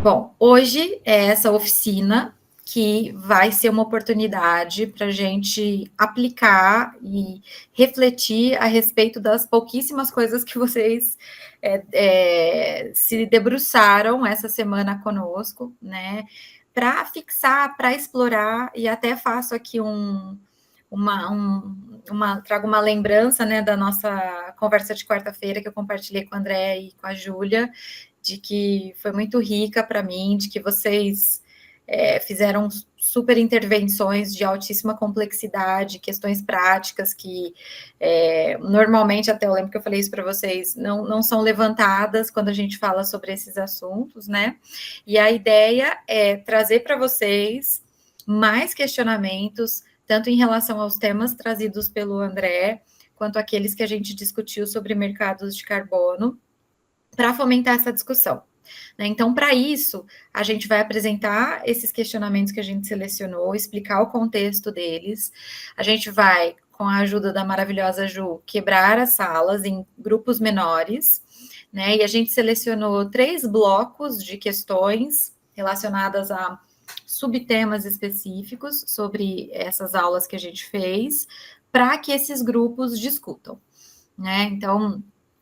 Bom, hoje é essa oficina que vai ser uma oportunidade para a gente aplicar e refletir a respeito das pouquíssimas coisas que vocês se debruçaram essa semana conosco, né? Para fixar, para explorar, e até faço aqui trago uma lembrança, né, da nossa conversa de quarta-feira que eu compartilhei com o André e com a Júlia, de que foi muito rica para mim, de que vocês fizeram super intervenções de altíssima complexidade, questões práticas que normalmente, até eu lembro que eu falei isso para vocês, não são levantadas quando a gente fala sobre esses assuntos, né? E a ideia é trazer para vocês mais questionamentos, tanto em relação aos temas trazidos pelo André, quanto aqueles que a gente discutiu sobre mercados de carbono, para fomentar essa discussão. Então, para isso, a gente vai apresentar esses questionamentos que a gente selecionou, explicar o contexto deles, a gente vai, com a ajuda da maravilhosa Ju, quebrar as salas em grupos menores, né? E a gente selecionou 3 blocos de questões relacionadas a subtemas específicos sobre essas aulas que a gente fez, para que esses grupos discutam, né? Então,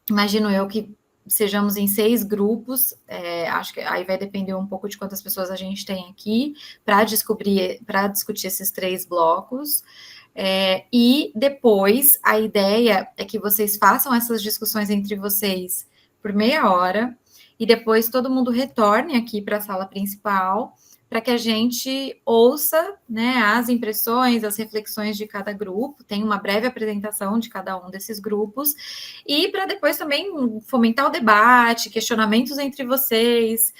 imagino eu que sejamos em 6 grupos, acho que aí vai depender um pouco de quantas pessoas a gente tem aqui, para discutir esses 3 blocos, e depois a ideia é que vocês façam essas discussões entre vocês por meia hora, e depois todo mundo retorne aqui para a sala principal, para que a gente ouça, né, as impressões, as reflexões de cada grupo, tem uma breve apresentação de cada um desses grupos, e para depois também fomentar o debate, questionamentos entre vocês,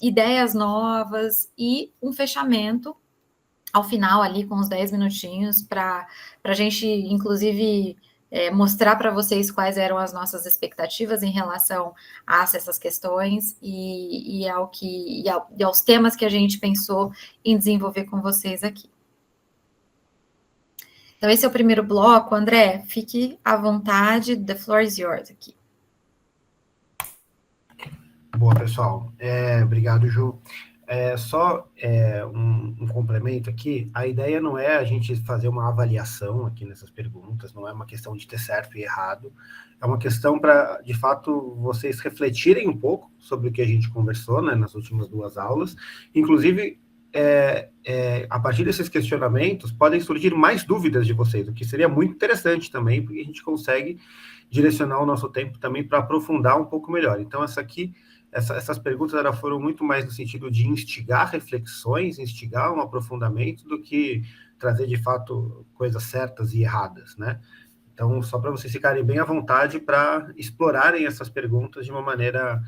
ideias novas e um fechamento ao final ali com uns 10 minutinhos para a gente, inclusive, mostrar para vocês quais eram as nossas expectativas em relação a essas questões e aos temas que a gente pensou em desenvolver com vocês aqui. Então, esse é o primeiro bloco. André, fique à vontade, the floor is yours aqui. Boa, pessoal. Obrigado, Ju. Só um complemento aqui, a ideia não é a gente fazer uma avaliação aqui nessas perguntas, não é uma questão de ter certo e errado, é uma questão para, de fato, vocês refletirem um pouco sobre o que a gente conversou, né, nas últimas 2 aulas, inclusive, a partir desses questionamentos, podem surgir mais dúvidas de vocês, o que seria muito interessante também, porque a gente consegue direcionar o nosso tempo também para aprofundar um pouco melhor. Então, essas perguntas elas foram muito mais no sentido de instigar reflexões, instigar um aprofundamento, do que trazer, de fato, coisas certas e erradas, né? Então, só para vocês ficarem bem à vontade para explorarem essas perguntas de uma maneira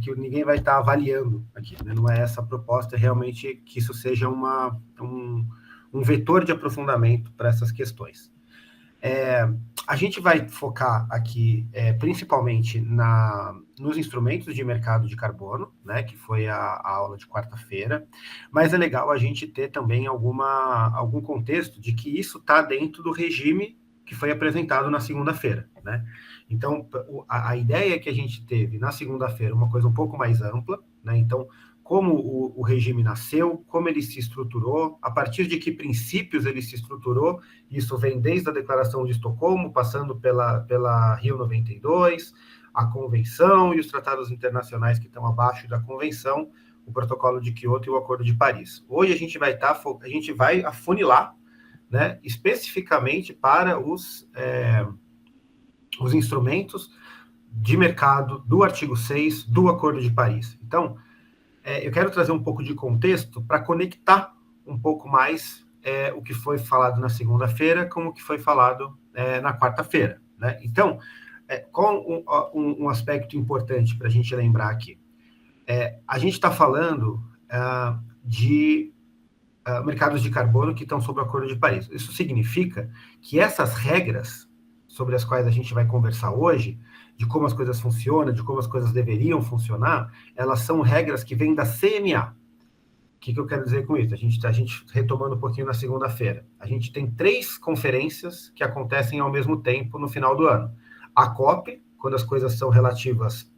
que ninguém vai estar avaliando aqui, né? Não é essa a proposta, é realmente que isso seja um vetor de aprofundamento para essas questões. A gente vai focar aqui principalmente nos instrumentos de mercado de carbono, né, que foi a aula de quarta-feira, mas é legal a gente ter também algum contexto de que isso está dentro do regime que foi apresentado na segunda-feira, né? Então, a ideia que a gente teve na segunda-feira, uma coisa um pouco mais ampla, né? Então, como o regime nasceu, como ele se estruturou, a partir de que princípios ele se estruturou. Isso vem desde a Declaração de Estocolmo, passando pela Rio 92, a Convenção e os tratados internacionais que estão abaixo da Convenção, o Protocolo de Quioto e o Acordo de Paris. Hoje a gente vai afunilar, né, especificamente para os instrumentos de mercado do artigo 6 do Acordo de Paris. Então, eu quero trazer um pouco de contexto para conectar um pouco mais o que foi falado na segunda-feira com o que foi falado na quarta-feira, né? Então, com um aspecto importante para a gente lembrar aqui. A gente está falando de mercados de carbono que estão sob o Acordo de Paris. Isso significa que essas regras sobre as quais a gente vai conversar hoje, de como as coisas funcionam, de como as coisas deveriam funcionar, elas são regras que vêm da CMA. O que eu quero dizer com isso? A gente retomando um pouquinho na segunda-feira, a gente tem 3 conferências que acontecem ao mesmo tempo no final do ano. A COP, quando as coisas são relativas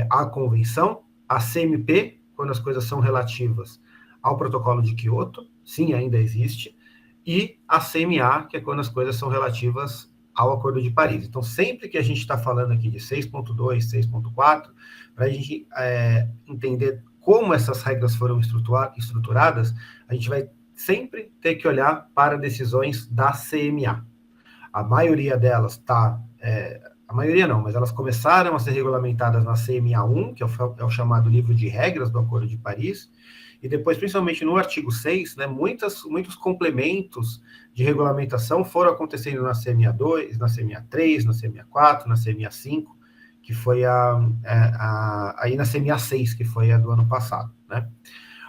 à convenção, a CMP, quando as coisas são relativas ao protocolo de Kyoto, sim, ainda existe, e a CMA, que é quando as coisas são relativas ao Acordo de Paris. Então, sempre que a gente está falando aqui de 6.2, 6.4, para a gente entender como essas regras foram estruturadas, a gente vai sempre ter que olhar para decisões da CMA. A maioria delas está... a maioria não, mas elas começaram a ser regulamentadas na CMA1, que é o chamado livro de regras do Acordo de Paris, e depois, principalmente no artigo 6, né, muitos complementos de regulamentação foram acontecendo na CMA2, na CMA3, na CMA4, na CMA5, que foi aí na CMA6, que foi a do ano passado, né?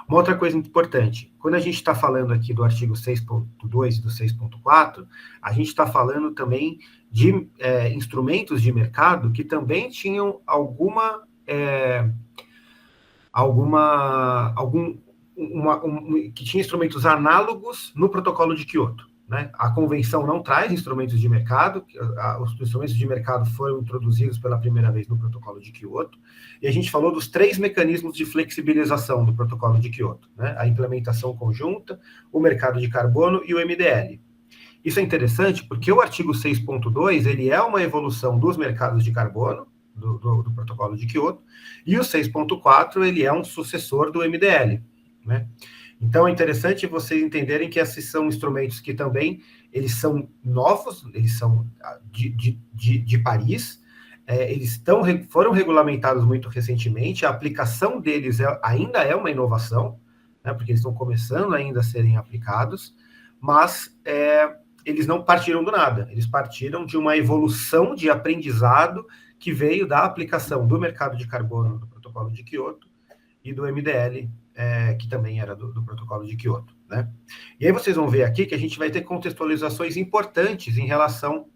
Uma outra coisa importante, quando a gente está falando aqui do artigo 6.2 e do 6.4, a gente está falando também de instrumentos de mercado que também tinham que tinha instrumentos análogos no protocolo de Kyoto. Né? A convenção não traz instrumentos de mercado, os instrumentos de mercado foram introduzidos pela primeira vez no protocolo de Kyoto, e a gente falou dos 3 mecanismos de flexibilização do protocolo de Kyoto, né? A implementação conjunta, o mercado de carbono e o MDL. Isso é interessante porque o artigo 6.2 ele é uma evolução dos mercados de carbono, do protocolo de Kyoto, e o 6.4 ele é um sucessor do MDL, né? Então, é interessante vocês entenderem que esses são instrumentos que também, eles são novos, eles são de Paris, eles foram regulamentados muito recentemente, a aplicação deles ainda é uma inovação, né, porque eles estão começando ainda a serem aplicados, mas eles não partiram do nada, eles partiram de uma evolução de aprendizado que veio da aplicação do mercado de carbono do protocolo de Kyoto e do MDL, que também era do protocolo de Kyoto, né? E aí vocês vão ver aqui que a gente vai ter contextualizações importantes em relação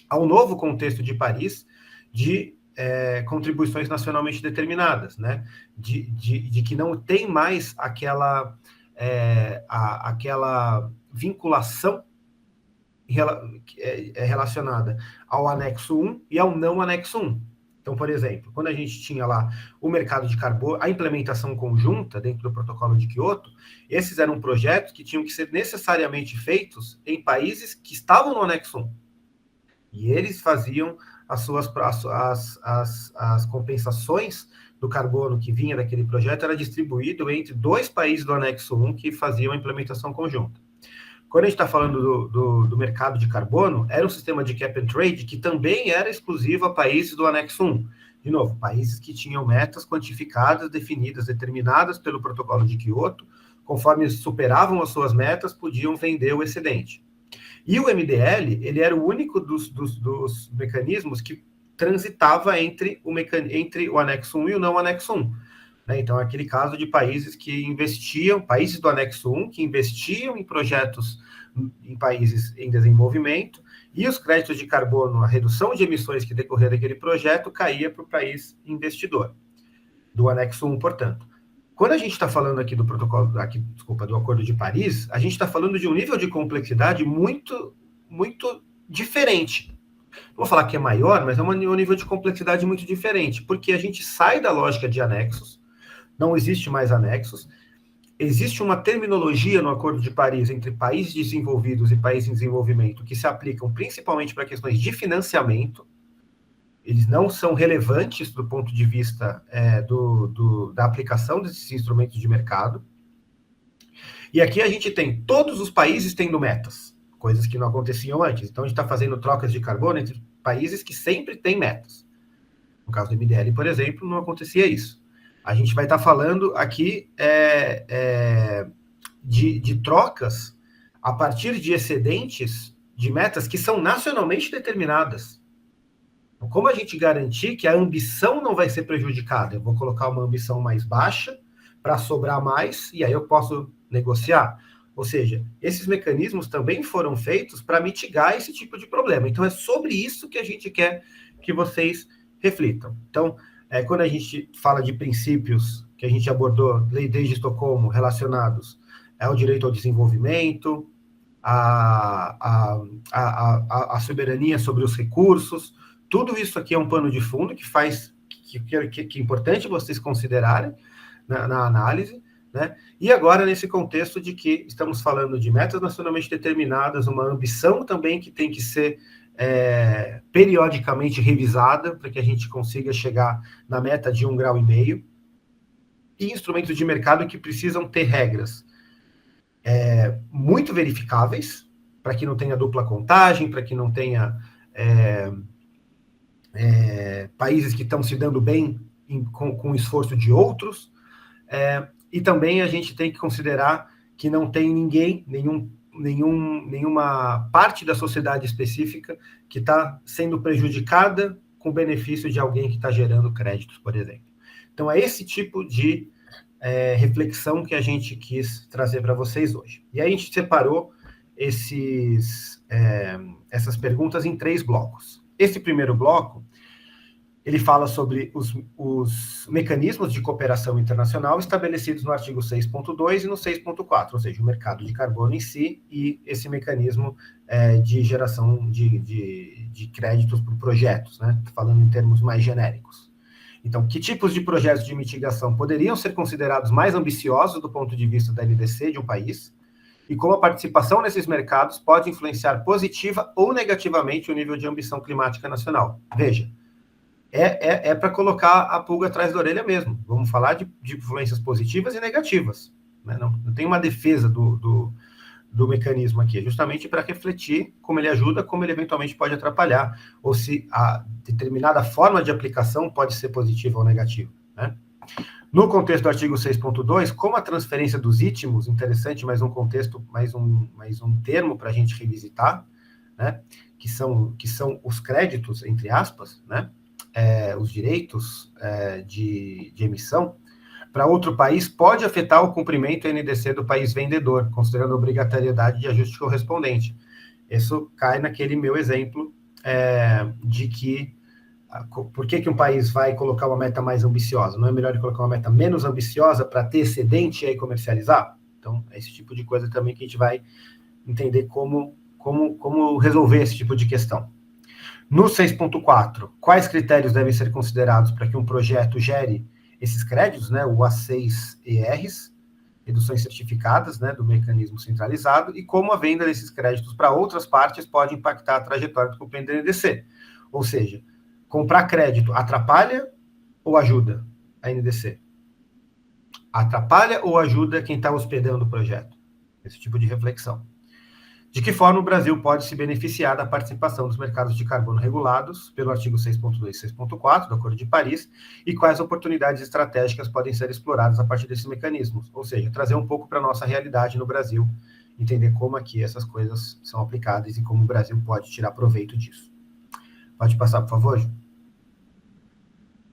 ao novo contexto de Paris de contribuições nacionalmente determinadas, né? De que não tem mais aquela vinculação relacionada ao anexo 1 e ao não anexo 1. Então, por exemplo, quando a gente tinha lá o mercado de carbono, a implementação conjunta dentro do protocolo de Kyoto, esses eram projetos que tinham que ser necessariamente feitos em países que estavam no anexo 1. E eles faziam as compensações do carbono que vinha daquele projeto, era distribuído entre 2 países do anexo 1 que faziam a implementação conjunta. Quando a gente está falando do mercado de carbono, era um sistema de cap and trade que também era exclusivo a países do anexo 1. De novo, países que tinham metas quantificadas, definidas, determinadas pelo protocolo de Kyoto, conforme superavam as suas metas, podiam vender o excedente. E o MDL, ele era o único dos mecanismos que transitava entre o anexo 1 e o não anexo 1. Então, é aquele caso de países que investiam, países do anexo 1, que investiam em projetos em países em desenvolvimento, e os créditos de carbono, a redução de emissões que decorria daquele projeto, caía para o país investidor, do anexo 1, portanto. Quando a gente está falando aqui do do Acordo de Paris, a gente está falando de um nível de complexidade muito, muito diferente. Não vou falar que é maior, mas é um nível de complexidade muito diferente, porque a gente sai da lógica de anexos, não existe mais anexos. Existe uma terminologia no Acordo de Paris entre países desenvolvidos e países em desenvolvimento que se aplicam principalmente para questões de financiamento. Eles não são relevantes do ponto de vista da aplicação desses instrumentos de mercado. E aqui a gente tem todos os países tendo metas, coisas que não aconteciam antes. Então, a gente está fazendo trocas de carbono entre países que sempre têm metas. No caso do MDL, por exemplo, não acontecia isso. A gente vai estar falando aqui de trocas a partir de excedentes de metas que são nacionalmente determinadas. Então, como a gente garantir que a ambição não vai ser prejudicada? Eu vou colocar uma ambição mais baixa para sobrar mais e aí eu posso negociar. Ou seja, esses mecanismos também foram feitos para mitigar esse tipo de problema. Então, é sobre isso que a gente quer que vocês reflitam. Então, quando a gente fala de princípios que a gente abordou desde Estocolmo relacionados ao direito ao desenvolvimento, a soberania sobre os recursos, tudo isso aqui é um pano de fundo que é importante vocês considerarem na análise, né? E agora, nesse contexto de que estamos falando de metas nacionalmente determinadas, uma ambição também que tem que ser periodicamente revisada para que a gente consiga chegar na meta de 1,5 grau, e instrumentos de mercado que precisam ter regras muito verificáveis, para que não tenha dupla contagem, para que não tenha países que estão se dando bem com o esforço de outros, e também a gente tem que considerar que não tem nenhuma parte da sociedade específica que está sendo prejudicada com o benefício de alguém que está gerando créditos, por exemplo. Então, é esse tipo de reflexão que a gente quis trazer para vocês hoje. E aí a gente separou essas perguntas em 3 blocos. Esse primeiro bloco, ele fala sobre os mecanismos de cooperação internacional estabelecidos no artigo 6.2 e no 6.4, ou seja, o mercado de carbono em si e esse mecanismo de geração de créditos por projetos, né? Falando em termos mais genéricos. Então, que tipos de projetos de mitigação poderiam ser considerados mais ambiciosos do ponto de vista da NDC de um país, e como a participação nesses mercados pode influenciar positiva ou negativamente o nível de ambição climática nacional. Veja, para colocar a pulga atrás da orelha mesmo. Vamos falar de influências positivas e negativas, né? Não tem uma defesa do mecanismo aqui, é justamente para refletir como ele ajuda, como ele eventualmente pode atrapalhar, ou se a determinada forma de aplicação pode ser positiva ou negativa, né? No contexto do artigo 6.2, como a transferência dos ítmos, interessante, mais um contexto, mais um termo para a gente revisitar, né? Que são os créditos, entre aspas, né? Os direitos de emissão, para outro país pode afetar o cumprimento NDC do país vendedor, considerando a obrigatoriedade de ajuste correspondente. Isso cai naquele meu exemplo de que por que um país vai colocar uma meta mais ambiciosa? Não é melhor ele colocar uma meta menos ambiciosa para ter excedente e aí comercializar? Então, é esse tipo de coisa também que a gente vai entender como resolver esse tipo de questão. No 6.4, quais critérios devem ser considerados para que um projeto gere esses créditos, né, o A6ERs, reduções certificadas, né, do mecanismo centralizado, e como a venda desses créditos para outras partes pode impactar a trajetória do cumprimento do NDC. Ou seja, comprar crédito atrapalha ou ajuda a NDC? Atrapalha ou ajuda quem está hospedando o projeto? Esse tipo de reflexão. De que forma o Brasil pode se beneficiar da participação dos mercados de carbono regulados pelo artigo 6.2 e 6.4 do Acordo de Paris, e quais oportunidades estratégicas podem ser exploradas a partir desses mecanismos? Ou seja, trazer um pouco para a nossa realidade no Brasil, entender como aqui essas coisas são aplicadas e como o Brasil pode tirar proveito disso. Pode passar, por favor, Ju?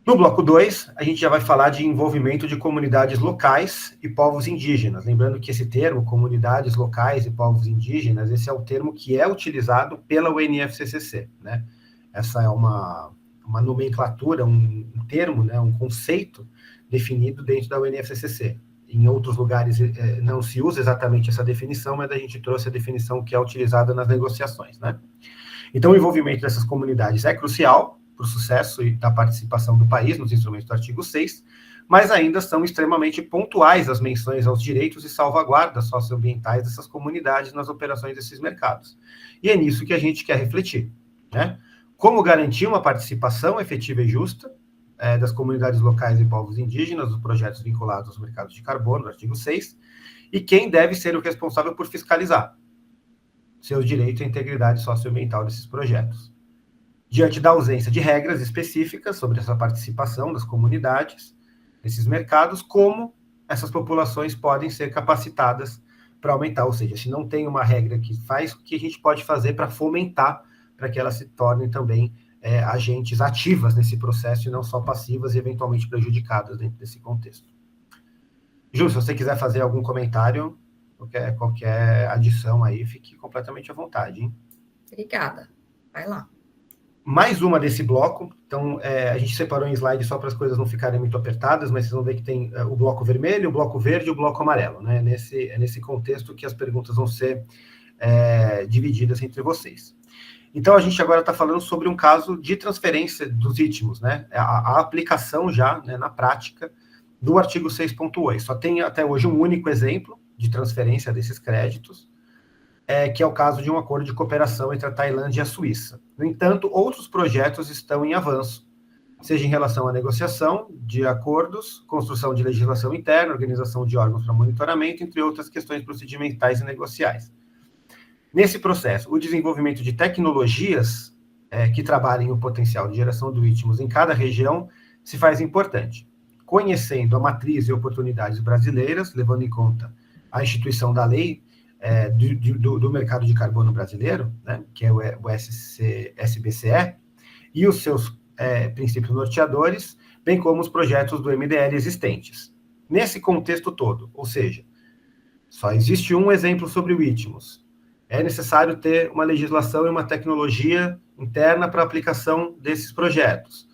No bloco 2, a gente já vai falar de envolvimento de comunidades locais e povos indígenas. Lembrando que esse termo, comunidades locais e povos indígenas, esse é o termo que é utilizado pela UNFCCC, né? Essa é uma nomenclatura, um termo, né, um conceito definido dentro da UNFCCC. Em outros lugares não se usa exatamente essa definição, mas a gente trouxe a definição que é utilizada nas negociações, né? Então, o envolvimento dessas comunidades é crucial para o sucesso e da participação do país nos instrumentos do artigo 6, mas ainda são extremamente pontuais as menções aos direitos e salvaguardas socioambientais dessas comunidades nas operações desses mercados. E é nisso que a gente quer refletir, né? Como garantir uma participação efetiva e justa das comunidades locais e povos indígenas nos projetos vinculados aos mercados de carbono, do artigo 6, e quem deve ser o responsável por fiscalizar seus direitos e a integridade socioambiental desses projetos. Diante da ausência de regras específicas sobre essa participação das comunidades nesses mercados, como essas populações podem ser capacitadas para aumentar, ou seja, se não tem uma regra que faz, o que a gente pode fazer para fomentar, para que elas se tornem também agentes ativas nesse processo e não só passivas e eventualmente prejudicadas dentro desse contexto. Ju, se você quiser fazer algum comentário, qualquer adição aí, fique completamente à vontade, hein? Obrigada. Vai lá. Mais uma desse bloco, então a gente separou em slide só para as coisas não ficarem muito apertadas, mas vocês vão ver que tem o bloco vermelho, o bloco verde e o bloco amarelo, né? Nesse contexto que as perguntas vão ser divididas entre vocês. Então, a gente agora está falando sobre um caso de transferência dos ITMOS, né? A aplicação já, né, na prática, do artigo 6.8. Só tem até hoje um único exemplo de transferência desses créditos, que é o caso de um acordo de cooperação entre a Tailândia e a Suíça. No entanto, outros projetos estão em avanço, seja em relação à negociação de acordos, construção de legislação interna, organização de órgãos para monitoramento, entre outras questões procedimentais e negociais. Nesse processo, o desenvolvimento de tecnologias que trabalhem o potencial de geração do ITMOS em cada região se faz importante. Conhecendo a matriz e oportunidades brasileiras, levando em conta a instituição da lei do mercado de carbono brasileiro, né, que é o SBCE, e os seus princípios norteadores, bem como os projetos do MDL existentes. Nesse contexto todo, ou seja, só existe um exemplo sobre o ITMOS. É necessário ter uma legislação e uma tecnologia interna para a aplicação desses projetos.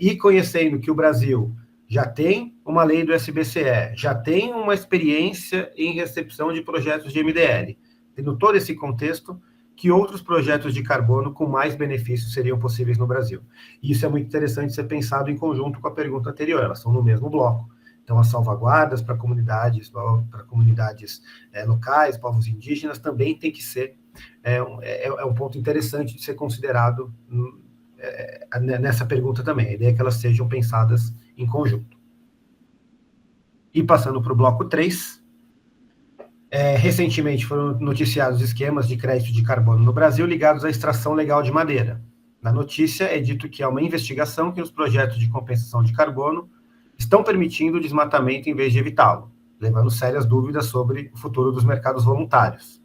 E conhecendo que o Brasil já tem uma lei do SBCE, já tem uma experiência em recepção de projetos de MDL. Tendo todo esse contexto, que outros projetos de carbono com mais benefícios seriam possíveis no Brasil? E isso é muito interessante ser pensado em conjunto com a pergunta anterior, elas são no mesmo bloco. Então, as salvaguardas para comunidades locais, povos indígenas, também tem que ser um ponto interessante de ser considerado nessa pergunta também. A ideia é que elas sejam pensadas em conjunto. E passando para o bloco 3, recentemente foram noticiados esquemas de crédito de carbono no Brasil ligados à extração legal de madeira. Na notícia é dito que há uma investigação que os projetos de compensação de carbono estão permitindo o desmatamento em vez de evitá-lo, levando sérias dúvidas sobre o futuro dos mercados voluntários.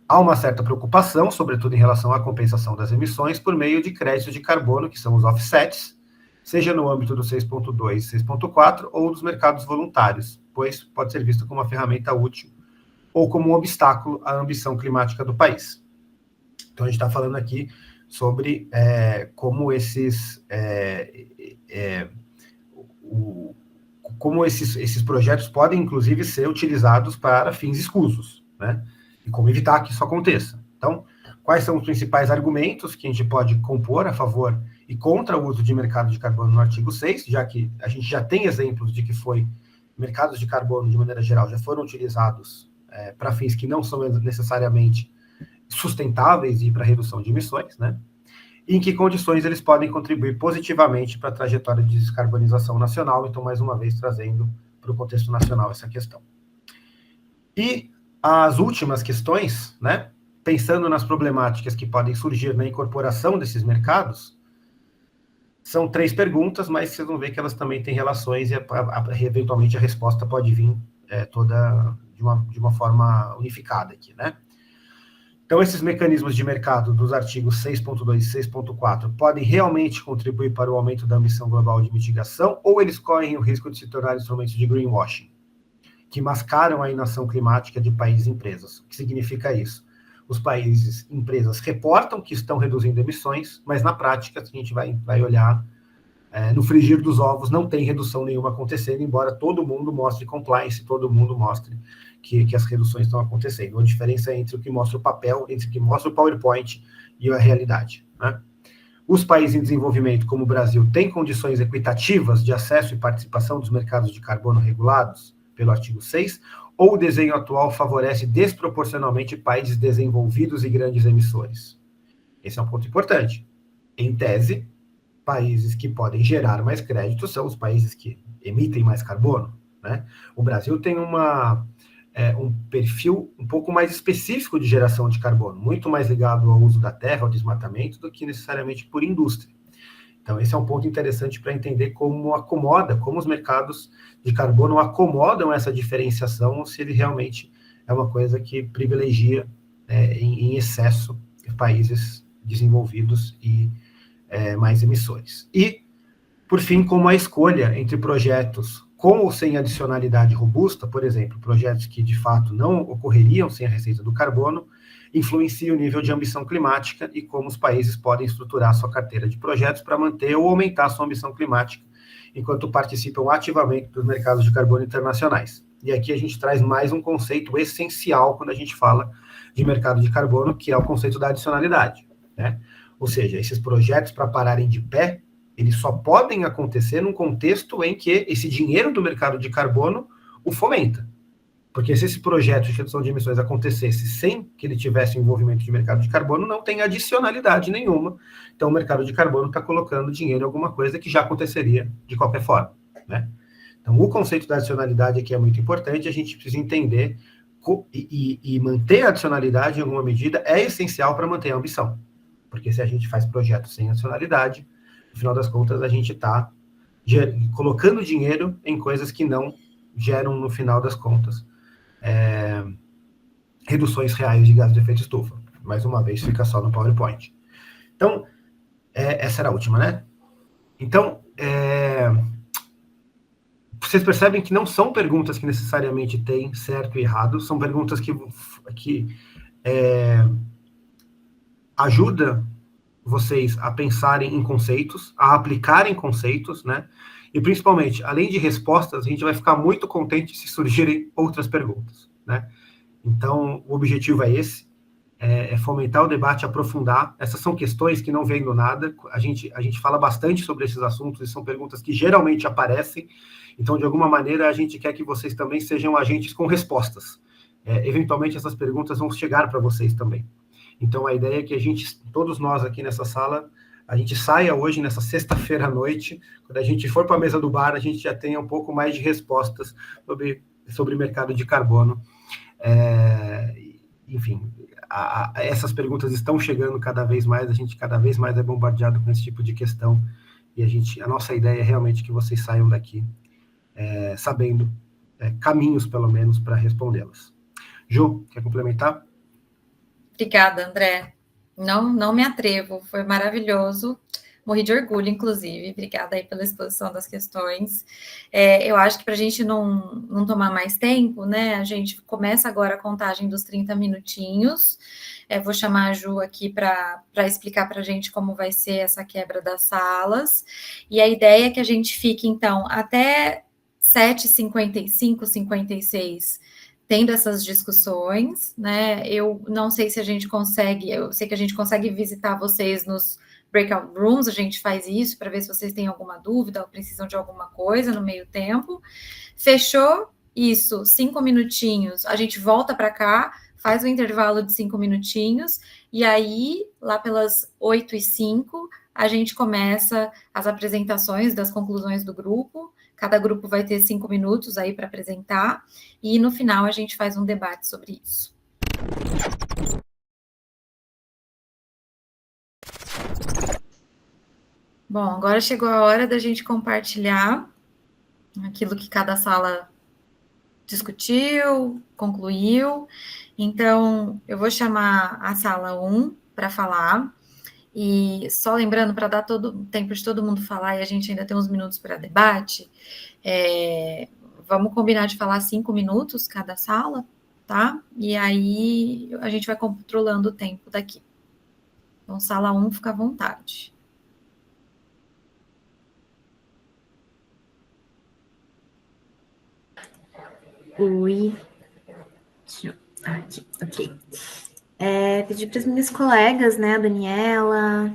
Há uma certa preocupação, sobretudo em relação à compensação das emissões, por meio de créditos de carbono, que são os offsets, seja no âmbito do 6.2 e 6.4 ou dos mercados voluntários, pois pode ser visto como uma ferramenta útil ou como um obstáculo à ambição climática do país. Então, a gente está falando aqui sobre como esses projetos podem, inclusive, ser utilizados para fins escusos, né? E como evitar que isso aconteça. Então, quais são os principais argumentos que a gente pode compor a favor e contra o uso de mercado de carbono no artigo 6, já que a gente já tem exemplos de que mercados de carbono, de maneira geral, já foram utilizados para fins que não são necessariamente sustentáveis e para redução de emissões, né? E em que condições eles podem contribuir positivamente para a trajetória de descarbonização nacional, então, mais uma vez, trazendo para o contexto nacional essa questão. E as últimas questões, né, pensando nas problemáticas que podem surgir na incorporação desses mercados, são 3 perguntas, mas vocês vão ver que elas também têm relações e, eventualmente, a resposta pode vir toda de uma forma unificada aqui, né? Então, esses mecanismos de mercado dos artigos 6.2 e 6.4 podem realmente contribuir para o aumento da ambição global de mitigação, ou eles correm o risco de se tornar instrumentos de greenwashing, que mascaram a inação climática de países e empresas? O que significa isso? Os países e empresas reportam que estão reduzindo emissões, mas na prática, se a gente vai olhar, no frigir dos ovos não tem redução nenhuma acontecendo, embora todo mundo mostre compliance, todo mundo mostre que as reduções estão acontecendo. A diferença é entre o que mostra o papel, entre o que mostra o PowerPoint e a realidade, né? Os países em desenvolvimento, como o Brasil, têm condições equitativas de acesso e participação dos mercados de carbono regulados pelo artigo 6, ou o desenho atual favorece desproporcionalmente países desenvolvidos e grandes emissores? Esse é um ponto importante. Em tese, países que podem gerar mais créditos são os países que emitem mais carbono, né? O Brasil tem um perfil um pouco mais específico de geração de carbono, muito mais ligado ao uso da terra, ao desmatamento, do que necessariamente por indústria. Então, esse é um ponto interessante para entender como os mercados de carbono acomodam essa diferenciação, ou se ele realmente é uma coisa que privilegia em excesso países desenvolvidos e mais emissores. E, por fim, como a escolha entre projetos com ou sem adicionalidade robusta, por exemplo, projetos que de fato não ocorreriam sem a receita do carbono, influencia o nível de ambição climática e como os países podem estruturar sua carteira de projetos para manter ou aumentar sua ambição climática, enquanto participam ativamente dos mercados de carbono internacionais. E aqui a gente traz mais um conceito essencial quando a gente fala de mercado de carbono, que é o conceito da adicionalidade. né? Ou seja, esses projetos, para pararem de pé, eles só podem acontecer num contexto em que esse dinheiro do mercado de carbono o fomenta. Porque se esse projeto de redução de emissões acontecesse sem que ele tivesse envolvimento de mercado de carbono, não tem adicionalidade nenhuma. Então, o mercado de carbono está colocando dinheiro em alguma coisa que já aconteceria de qualquer forma, né? Então, o conceito da adicionalidade aqui é muito importante, a gente precisa entender e manter a adicionalidade em alguma medida é essencial para manter a ambição. Porque se a gente faz projetos sem adicionalidade, no final das contas, a gente está colocando dinheiro em coisas que não geram, no final das contas, reduções reais de gases de efeito estufa. Mais uma vez, fica só no PowerPoint. Então, essa era a última, né? Então, vocês percebem que não são perguntas que necessariamente têm certo e errado, são perguntas que ajudam vocês a pensarem em conceitos, a aplicarem conceitos, né? E principalmente, além de respostas, a gente vai ficar muito contente se surgirem outras perguntas, né? Então, o objetivo é esse, é fomentar o debate, aprofundar. Essas são questões que não vêm do nada, a gente fala bastante sobre esses assuntos, e são perguntas que geralmente aparecem, então, de alguma maneira, a gente quer que vocês também sejam agentes com respostas. Eventualmente, essas perguntas vão chegar para vocês também. Então, a ideia é que todos nós aqui nessa sala, a gente saia hoje, nessa sexta-feira à noite, quando a gente for para a mesa do bar, a gente já tenha um pouco mais de respostas sobre mercado de carbono. Enfim, essas perguntas estão chegando cada vez mais, a gente cada vez mais é bombardeado com esse tipo de questão, e a nossa ideia é realmente que vocês saiam daqui sabendo caminhos, pelo menos, para respondê-las. Ju, quer complementar? Obrigada, André. Não me atrevo, foi maravilhoso. Morri de orgulho, inclusive. Obrigada aí pela exposição das questões. Eu acho que para a gente não tomar mais tempo, né? A gente começa agora a contagem dos 30 minutinhos. Vou chamar a Ju aqui para explicar para a gente como vai ser essa quebra das salas. E a ideia é que a gente fique, então, até 7h55, 56 tendo essas discussões, né? Eu não sei se a gente consegue, eu sei que a gente consegue visitar vocês nos breakout rooms, a gente faz isso para ver se vocês têm alguma dúvida ou precisam de alguma coisa no meio tempo. Fechou isso, 5 minutinhos, a gente volta para cá, faz o intervalo de 5 minutinhos, e aí, lá pelas 8h05, a gente começa as apresentações das conclusões do grupo. Cada grupo vai ter 5 minutos aí para apresentar, e no final a gente faz um debate sobre isso. Bom, agora chegou a hora da gente compartilhar aquilo que cada sala discutiu, concluiu. Então, eu vou chamar a sala 1 para falar. E só lembrando, para dar todo tempo de todo mundo falar, e a gente ainda tem uns minutos para debate, vamos combinar de falar 5 minutos cada sala, tá? E aí a gente vai controlando o tempo daqui. Então, sala 1, fica à vontade. Oi. Aqui, ok. Pedi para as minhas colegas, né, a Daniela,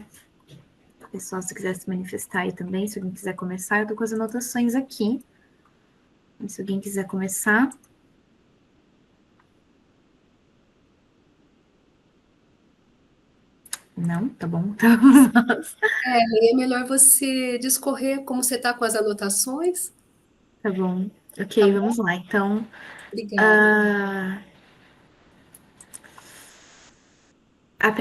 o pessoal, se quiser se manifestar aí também, se alguém quiser começar, eu estou com as anotações aqui. Se alguém quiser começar. Não? Tá bom. Então, É melhor você discorrer como você está com as anotações. Tá bom. Ok, tá, vamos lá. Então, obrigada. A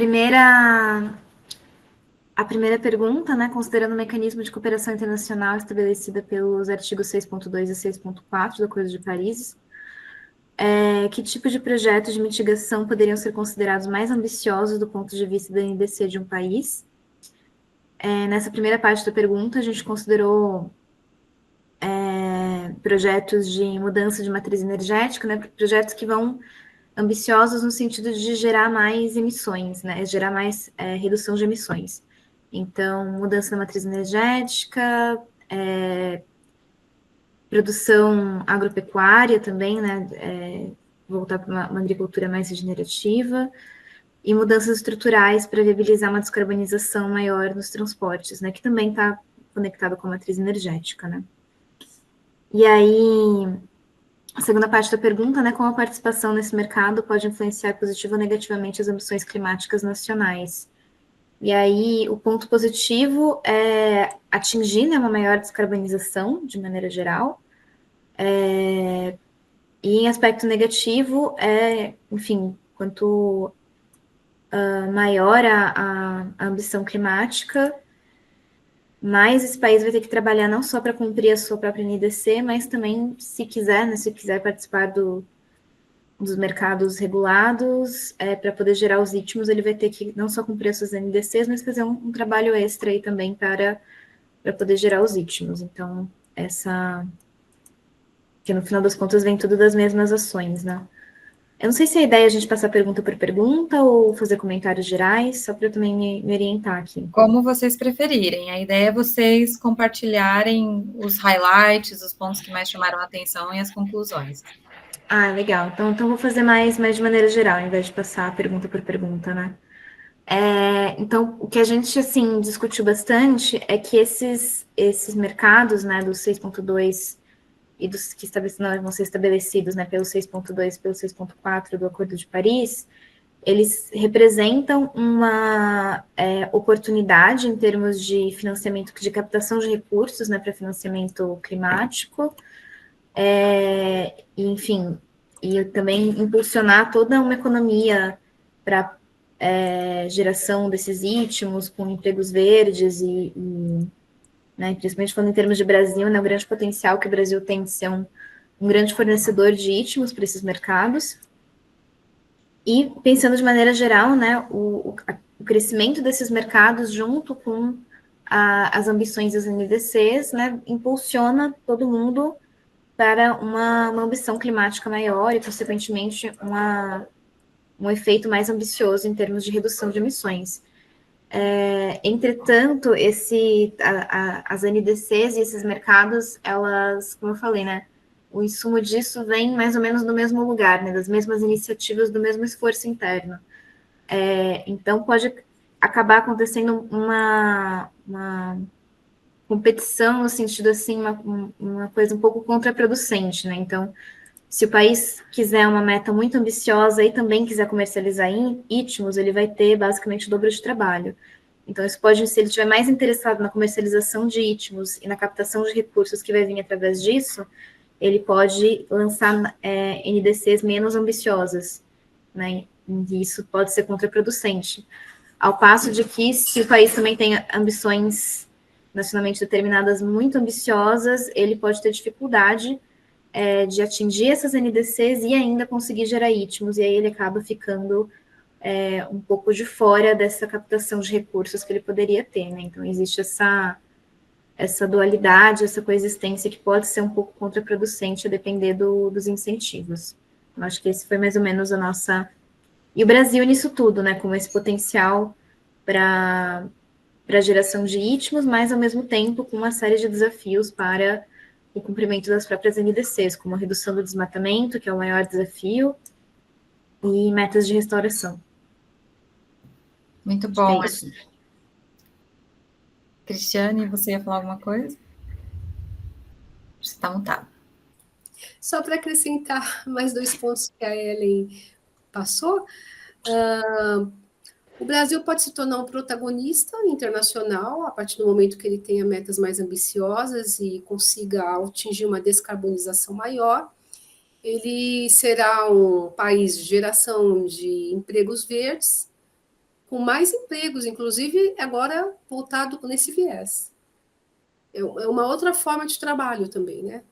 primeira pergunta, né, considerando o mecanismo de cooperação internacional estabelecida pelos artigos 6.2 e 6.4 do Acordo de Paris, que tipo de projetos de mitigação poderiam ser considerados mais ambiciosos do ponto de vista da NDC de um país? Nessa primeira parte da pergunta, a gente considerou projetos de mudança de matriz energética, né, projetos que vão ambiciosos no sentido de gerar mais emissões, né, gerar mais redução de emissões. Então, mudança na matriz energética, produção agropecuária também, né, voltar para uma agricultura mais regenerativa, e mudanças estruturais para viabilizar uma descarbonização maior nos transportes, né, que também está conectado com a matriz energética, né. E aí, a segunda parte da pergunta, né, como a participação nesse mercado pode influenciar positiva ou negativamente as ambições climáticas nacionais. E aí, o ponto positivo é atingir, né, uma maior descarbonização, de maneira geral. E em aspecto negativo, enfim, quanto maior a ambição climática, mais esse país vai ter que trabalhar não só para cumprir a sua própria NDC, mas também, se quiser, né, se quiser participar dos mercados regulados, para poder gerar os ritmos, ele vai ter que não só cumprir as suas NDCs, mas fazer um trabalho extra aí também para poder gerar os ritmos. Então, que no final das contas vem tudo das mesmas ações, né? Eu não sei se a ideia é a gente passar pergunta por pergunta ou fazer comentários gerais, só para eu também me orientar aqui. Como vocês preferirem. A ideia é vocês compartilharem os highlights, os pontos que mais chamaram a atenção e as conclusões. Ah, legal. Então vou fazer mais de maneira geral, ao invés de passar pergunta por pergunta, né? Então, o que a gente, assim, discutiu bastante é que esses mercados, né, dos 6.2 e dos que vão ser estabelecidos, né, pelo 6.2 e pelo 6.4 do Acordo de Paris, eles representam uma oportunidade em termos de financiamento, de captação de recursos, né, para financiamento climático, enfim, e também impulsionar toda uma economia para geração desses ritmos, com empregos verdes né, principalmente falando em termos de Brasil, né, o grande potencial que o Brasil tem de ser um grande fornecedor de ritmos para esses mercados. E pensando de maneira geral, né, o crescimento desses mercados junto com as ambições das NDCs, né, impulsiona todo mundo para uma ambição climática maior e, consequentemente, um efeito mais ambicioso em termos de redução de emissões. Entretanto, as NDCs e esses mercados, elas, como eu falei, né, o insumo disso vem mais ou menos do mesmo lugar, né, das mesmas iniciativas, do mesmo esforço interno. Então, pode acabar acontecendo uma competição, no sentido assim, uma coisa um pouco contraproducente, né? Então, se o país quiser uma meta muito ambiciosa e também quiser comercializar em ritmos, ele vai ter basicamente o dobro de trabalho. Então, isso pode, se ele estiver mais interessado na comercialização de ritmos e na captação de recursos que vai vir através disso, ele pode lançar NDCs menos ambiciosas, né? E isso pode ser contraproducente. Ao passo de que, se o país também tem ambições nacionalmente determinadas muito ambiciosas, ele pode ter dificuldade de atingir essas NDCs e ainda conseguir gerar ritmos, e aí ele acaba ficando um pouco de fora dessa captação de recursos que ele poderia ter, né? Então, existe essa dualidade, essa coexistência que pode ser um pouco contraproducente a depender dos incentivos. Eu acho que esse foi mais ou menos a nossa... E o Brasil nisso tudo, né? Com esse potencial para a geração de ritmos, mas, ao mesmo tempo, com uma série de desafios para o cumprimento das próprias NDCs, como a redução do desmatamento, que é o maior desafio, e metas de restauração. Muito bom. Cristiane, você ia falar alguma coisa? Você está mutado. Só para acrescentar mais 2 pontos que a Ellen passou, o Brasil pode se tornar um protagonista internacional a partir do momento que ele tenha metas mais ambiciosas e consiga atingir uma descarbonização maior. Ele será um país de geração de empregos verdes, com mais empregos, inclusive agora voltado nesse viés. É uma outra forma de trabalho também, né?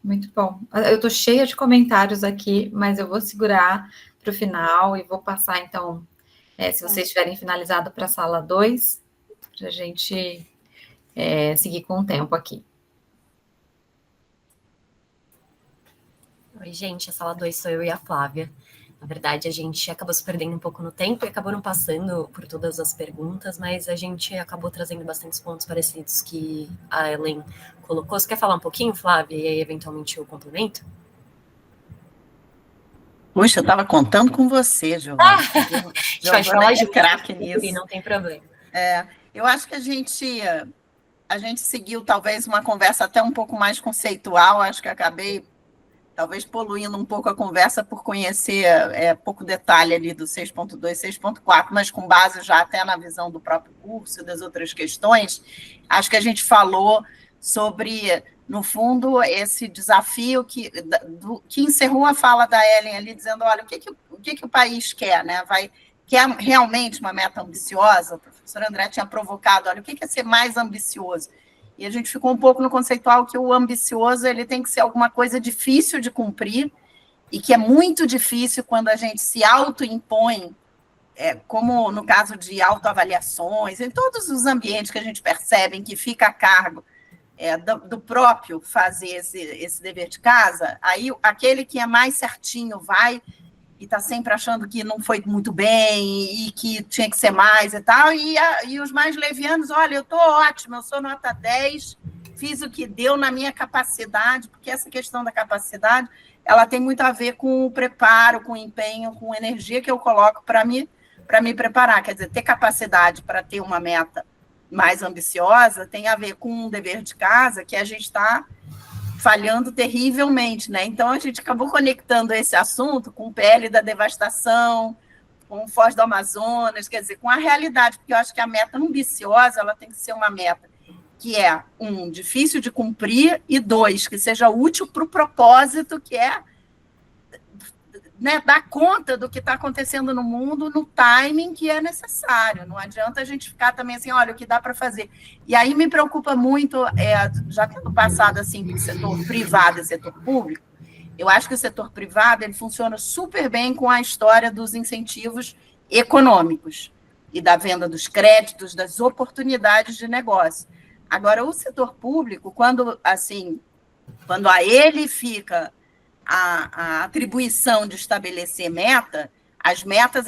Muito bom. Eu estou cheia de comentários aqui, mas eu vou segurar para o final e vou passar, então, se vocês tiverem finalizado, para a sala 2, para a gente seguir com o tempo aqui. Oi, gente, a sala 2 sou eu e a Flávia. Na verdade, a gente acabou se perdendo um pouco no tempo e acabou não passando por todas as perguntas, mas a gente acabou trazendo bastantes pontos parecidos que a Ellen colocou. Você quer falar um pouquinho, Flávia, e aí eventualmente eu complemento? Puxa, eu estava contando com você, Giovana. A gente pode falar junto, craque nisso. não tem problema. Eu acho que a gente seguiu talvez uma conversa até um pouco mais conceitual, acho que acabei talvez poluindo um pouco a conversa por conhecer pouco detalhe ali do 6.2, 6.4, mas com base já até na visão do próprio curso e das outras questões, acho que a gente falou sobre, no fundo, esse desafio que encerrou a fala da Ellen ali, dizendo, olha, o que o país quer, né? Quer realmente uma meta ambiciosa? O professor André tinha provocado, olha, o que é ser mais ambicioso? E a gente ficou um pouco no conceitual que o ambicioso ele tem que ser alguma coisa difícil de cumprir e que é muito difícil quando a gente se autoimpõe, como no caso de autoavaliações, em todos os ambientes que a gente percebe que fica a cargo do próprio fazer esse dever de casa, aí aquele que é mais certinho vai e está sempre achando que não foi muito bem e que tinha que ser mais e tal, e os mais levianos, olha, eu estou ótimo, eu sou nota 10, fiz o que deu na minha capacidade, porque essa questão da capacidade, ela tem muito a ver com o preparo, com o empenho, com a energia que eu coloco para me preparar, quer dizer, ter capacidade para ter uma meta mais ambiciosa tem a ver com um dever de casa que a gente está falhando terrivelmente, né? Então, a gente acabou conectando esse assunto com o PL da devastação, com o Foz do Amazonas, quer dizer, com a realidade, porque eu acho que a meta ambiciosa ela tem que ser uma meta que é, difícil de cumprir, e 2, que seja útil para o propósito, que é dar conta do que está acontecendo no mundo no timing que é necessário. Não adianta a gente ficar também assim, olha, o que dá para fazer. E aí me preocupa muito, já tendo passado assim, do setor privado e setor público, eu acho que o setor privado ele funciona super bem com a história dos incentivos econômicos e da venda dos créditos, das oportunidades de negócio. Agora, o setor público, quando a ele fica a atribuição de estabelecer meta, as metas,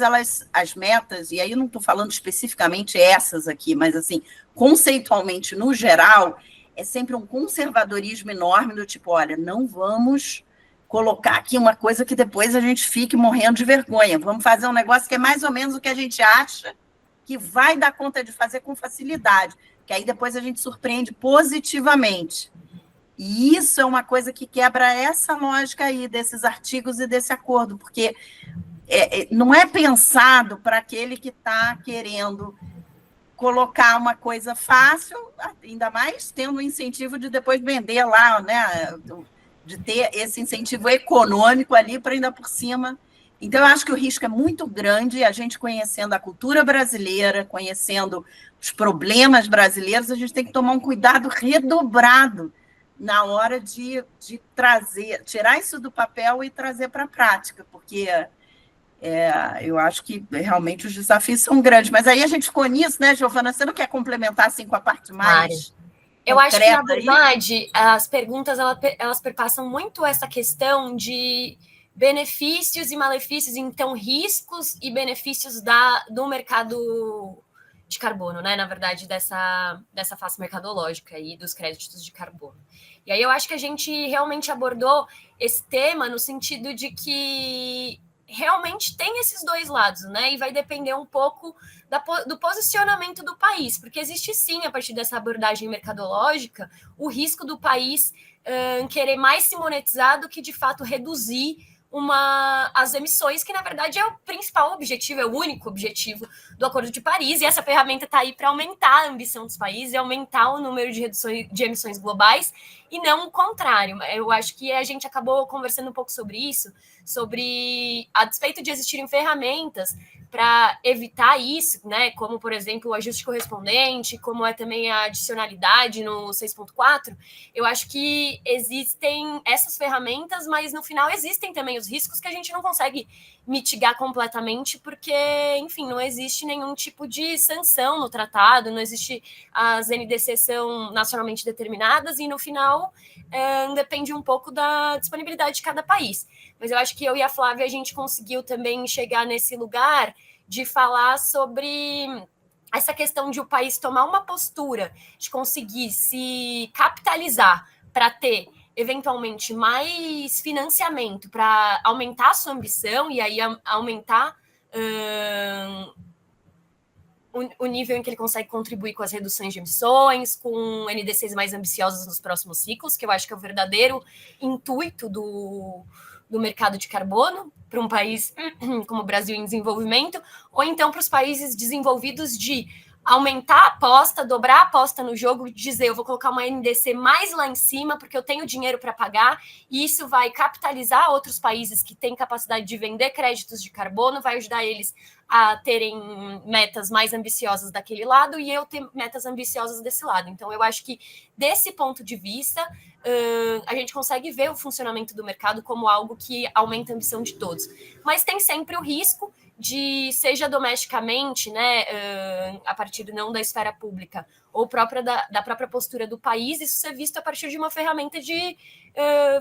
e aí eu não estou falando especificamente essas aqui, mas assim, conceitualmente, no geral, é sempre um conservadorismo enorme do tipo, olha, não vamos colocar aqui uma coisa que depois a gente fique morrendo de vergonha, vamos fazer um negócio que é mais ou menos o que a gente acha que vai dar conta de fazer com facilidade, que aí depois a gente surpreende positivamente. E isso é uma coisa que quebra essa lógica aí desses artigos e desse acordo, porque não é pensado para aquele que está querendo colocar uma coisa fácil, ainda mais tendo o incentivo de depois vender lá, né? De ter esse incentivo econômico ali para ainda por cima. Então, eu acho que o risco é muito grande, a gente conhecendo a cultura brasileira, conhecendo os problemas brasileiros, a gente tem que tomar um cuidado redobrado na hora de tirar isso do papel e trazer para a prática, porque eu acho que realmente os desafios são grandes. Mas aí a gente ficou nisso, né, Giovana? Você não quer complementar assim, com a parte mais eu acho que, na verdade, aí? As perguntas elas perpassam muito essa questão de benefícios e malefícios, então riscos e benefícios do mercado de carbono, né? Na verdade, dessa face mercadológica aí dos créditos de carbono. E aí eu acho que a gente realmente abordou esse tema no sentido de que realmente tem esses dois lados, né? E vai depender um pouco do posicionamento do país, porque existe sim, a partir dessa abordagem mercadológica, o risco do país querer mais se monetizar do que de fato reduzir as emissões, que na verdade é o principal objetivo, é o único objetivo do Acordo de Paris, e essa ferramenta está aí para aumentar a ambição dos países e aumentar o número de emissões globais, e não o contrário. Eu acho que a gente acabou conversando um pouco sobre isso, sobre, a despeito de existirem ferramentas para evitar isso, né, como, por exemplo, o ajuste correspondente, como é também a adicionalidade no 6.4, eu acho que existem essas ferramentas, mas no final existem também os riscos que a gente não consegue mitigar completamente, porque, enfim, não existe nenhum tipo de sanção no tratado, não existe, as NDCs são nacionalmente determinadas, e no final depende um pouco da disponibilidade de cada país. Mas eu acho que eu e a Flávia, a gente conseguiu também chegar nesse lugar de falar sobre essa questão de o país tomar uma postura, de conseguir se capitalizar para ter eventualmente, mais financiamento para aumentar a sua ambição e aí aumentar o nível em que ele consegue contribuir com as reduções de emissões, com NDCs mais ambiciosas nos próximos ciclos, que eu acho que é o verdadeiro intuito do mercado de carbono para um país como o Brasil em desenvolvimento, ou então para os países desenvolvidos de aumentar a aposta, dobrar a aposta no jogo, dizer, eu vou colocar uma NDC mais lá em cima, porque eu tenho dinheiro para pagar, e isso vai capitalizar outros países que têm capacidade de vender créditos de carbono, vai ajudar eles a terem metas mais ambiciosas daquele lado, e eu ter metas ambiciosas desse lado. Então, eu acho que, desse ponto de vista, a gente consegue ver o funcionamento do mercado como algo que aumenta a ambição de todos. Mas tem sempre o risco de, seja domesticamente, né, a partir não da esfera pública, ou da própria postura do país, isso ser visto a partir de uma ferramenta de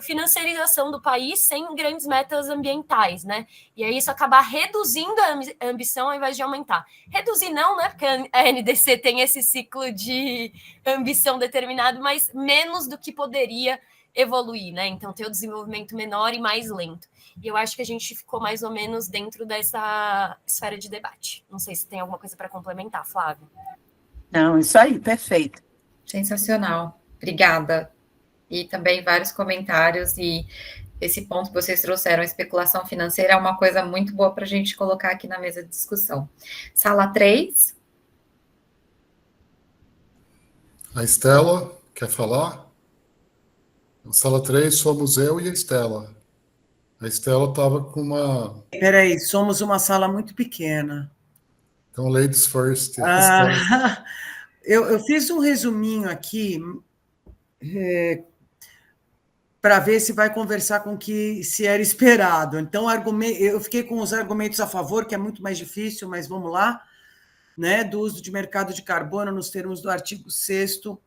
financiarização do país sem grandes metas ambientais, né? E aí isso acabar reduzindo a ambição ao invés de aumentar. Reduzir não, né? Porque a NDC tem esse ciclo de ambição determinado, mas menos do que poderia evoluir, né? Então ter o desenvolvimento menor e mais lento. E eu acho que a gente ficou mais ou menos dentro dessa esfera de debate. Não sei se tem alguma coisa para complementar, Flávia. Não, isso aí, perfeito. Sensacional. Obrigada. E também vários comentários, e esse ponto que vocês trouxeram, especulação financeira, é uma coisa muito boa para a gente colocar aqui na mesa de discussão. Sala 3. A Estela quer falar? Na sala 3 somos eu e a Estela. A Estela estava com uma... Peraí, somos uma sala muito pequena. Então, ladies first. Eu fiz um resuminho aqui para ver se vai conversar com o que se era esperado. Então, eu fiquei com os argumentos a favor, que é muito mais difícil, mas vamos lá, né, do uso de mercado de carbono nos termos do artigo 6º.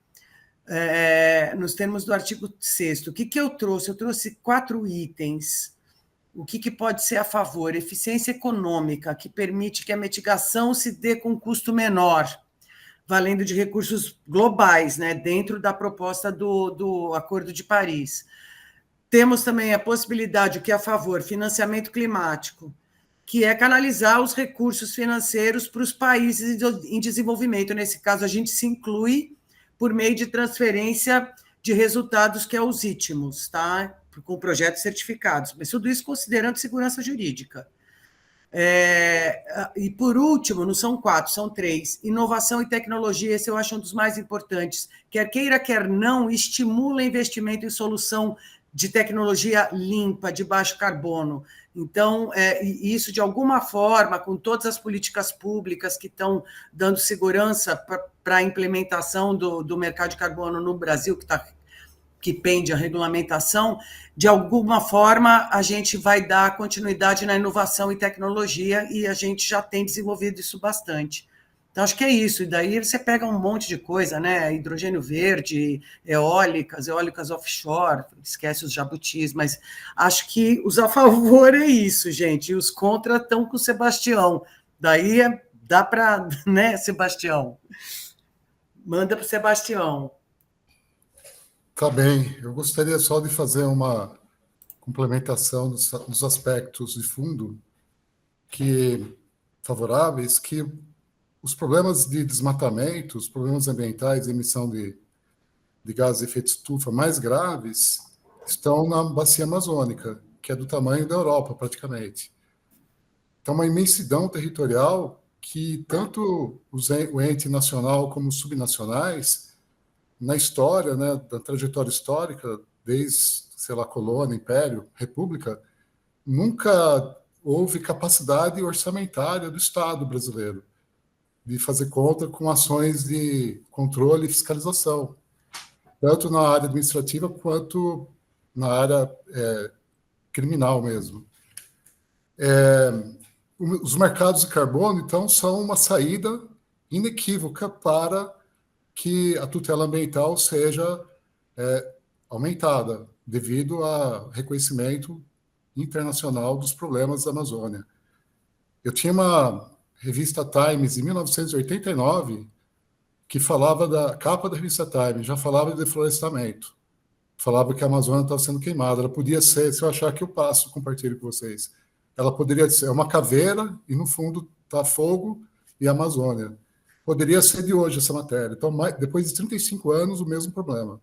Nos termos do artigo 6º. O que eu trouxe? Eu trouxe 4 itens. O que pode ser a favor? Eficiência econômica, que permite que a mitigação se dê com custo menor, valendo de recursos globais, né, dentro da proposta do Acordo de Paris. Temos também a possibilidade, o que é a favor, financiamento climático, que é canalizar os recursos financeiros para os países em desenvolvimento. Nesse caso, a gente se inclui por meio de transferência de resultados, que é os ITMOS, tá? Com projetos certificados, mas tudo isso considerando segurança jurídica. E, por último, não são 4, são 3, inovação e tecnologia, esse eu acho um dos mais importantes, quer queira, quer não, estimula investimento em solução de tecnologia limpa, de baixo carbono. Então, isso, de alguma forma, com todas as políticas públicas que estão dando segurança para a implementação do mercado de carbono no Brasil, que pende a regulamentação, de alguma forma a gente vai dar continuidade na inovação e tecnologia, e a gente já tem desenvolvido isso bastante. Então, acho que é isso. E daí você pega um monte de coisa, né? Hidrogênio verde, eólicas offshore, esquece os jabutis, mas acho que os a favor é isso, gente. E os contra estão com o Sebastião. Daí dá para, né, Sebastião? Manda para o Sebastião. Tá bem. Eu gostaria só de fazer uma complementação dos aspectos de fundo favoráveis, que os problemas de desmatamento, os problemas ambientais, emissão de gases de efeito estufa mais graves estão na bacia amazônica, que é do tamanho da Europa, praticamente. Então, uma imensidão territorial que tanto o ente nacional como os subnacionais, na história, né, da trajetória histórica, desde, sei lá, colônia, império, república, nunca houve capacidade orçamentária do Estado brasileiro de fazer conta com ações de controle e fiscalização, tanto na área administrativa quanto na área criminal mesmo. Os mercados de carbono, então, são uma saída inequívoca para que a tutela ambiental seja aumentada, devido ao reconhecimento internacional dos problemas da Amazônia. Eu tinha uma revista Times, em 1989, que falava da capa da revista Times, já falava de deflorestamento. falava que a Amazônia estava sendo queimada. Ela podia ser, se eu achar que eu passo, compartilho com vocês. Ela poderia ser uma caveira e no fundo está fogo e Amazônia. Poderia ser de hoje essa matéria. Então, depois de 35 anos, o mesmo problema.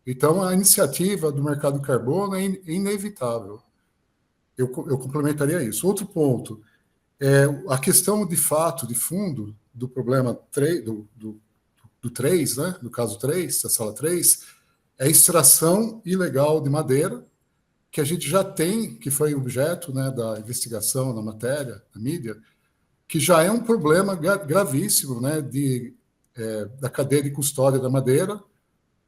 Então, a iniciativa do mercado do carbono é inevitável. Eu complementaria isso. Outro ponto, a questão de fato, de fundo, do problema do 3, né? No caso 3, da sala 3, é a extração ilegal de madeira, que a gente já tem, que foi objeto, né, da investigação na matéria, na mídia, que já é um problema gravíssimo, né, da cadeia de custódia da madeira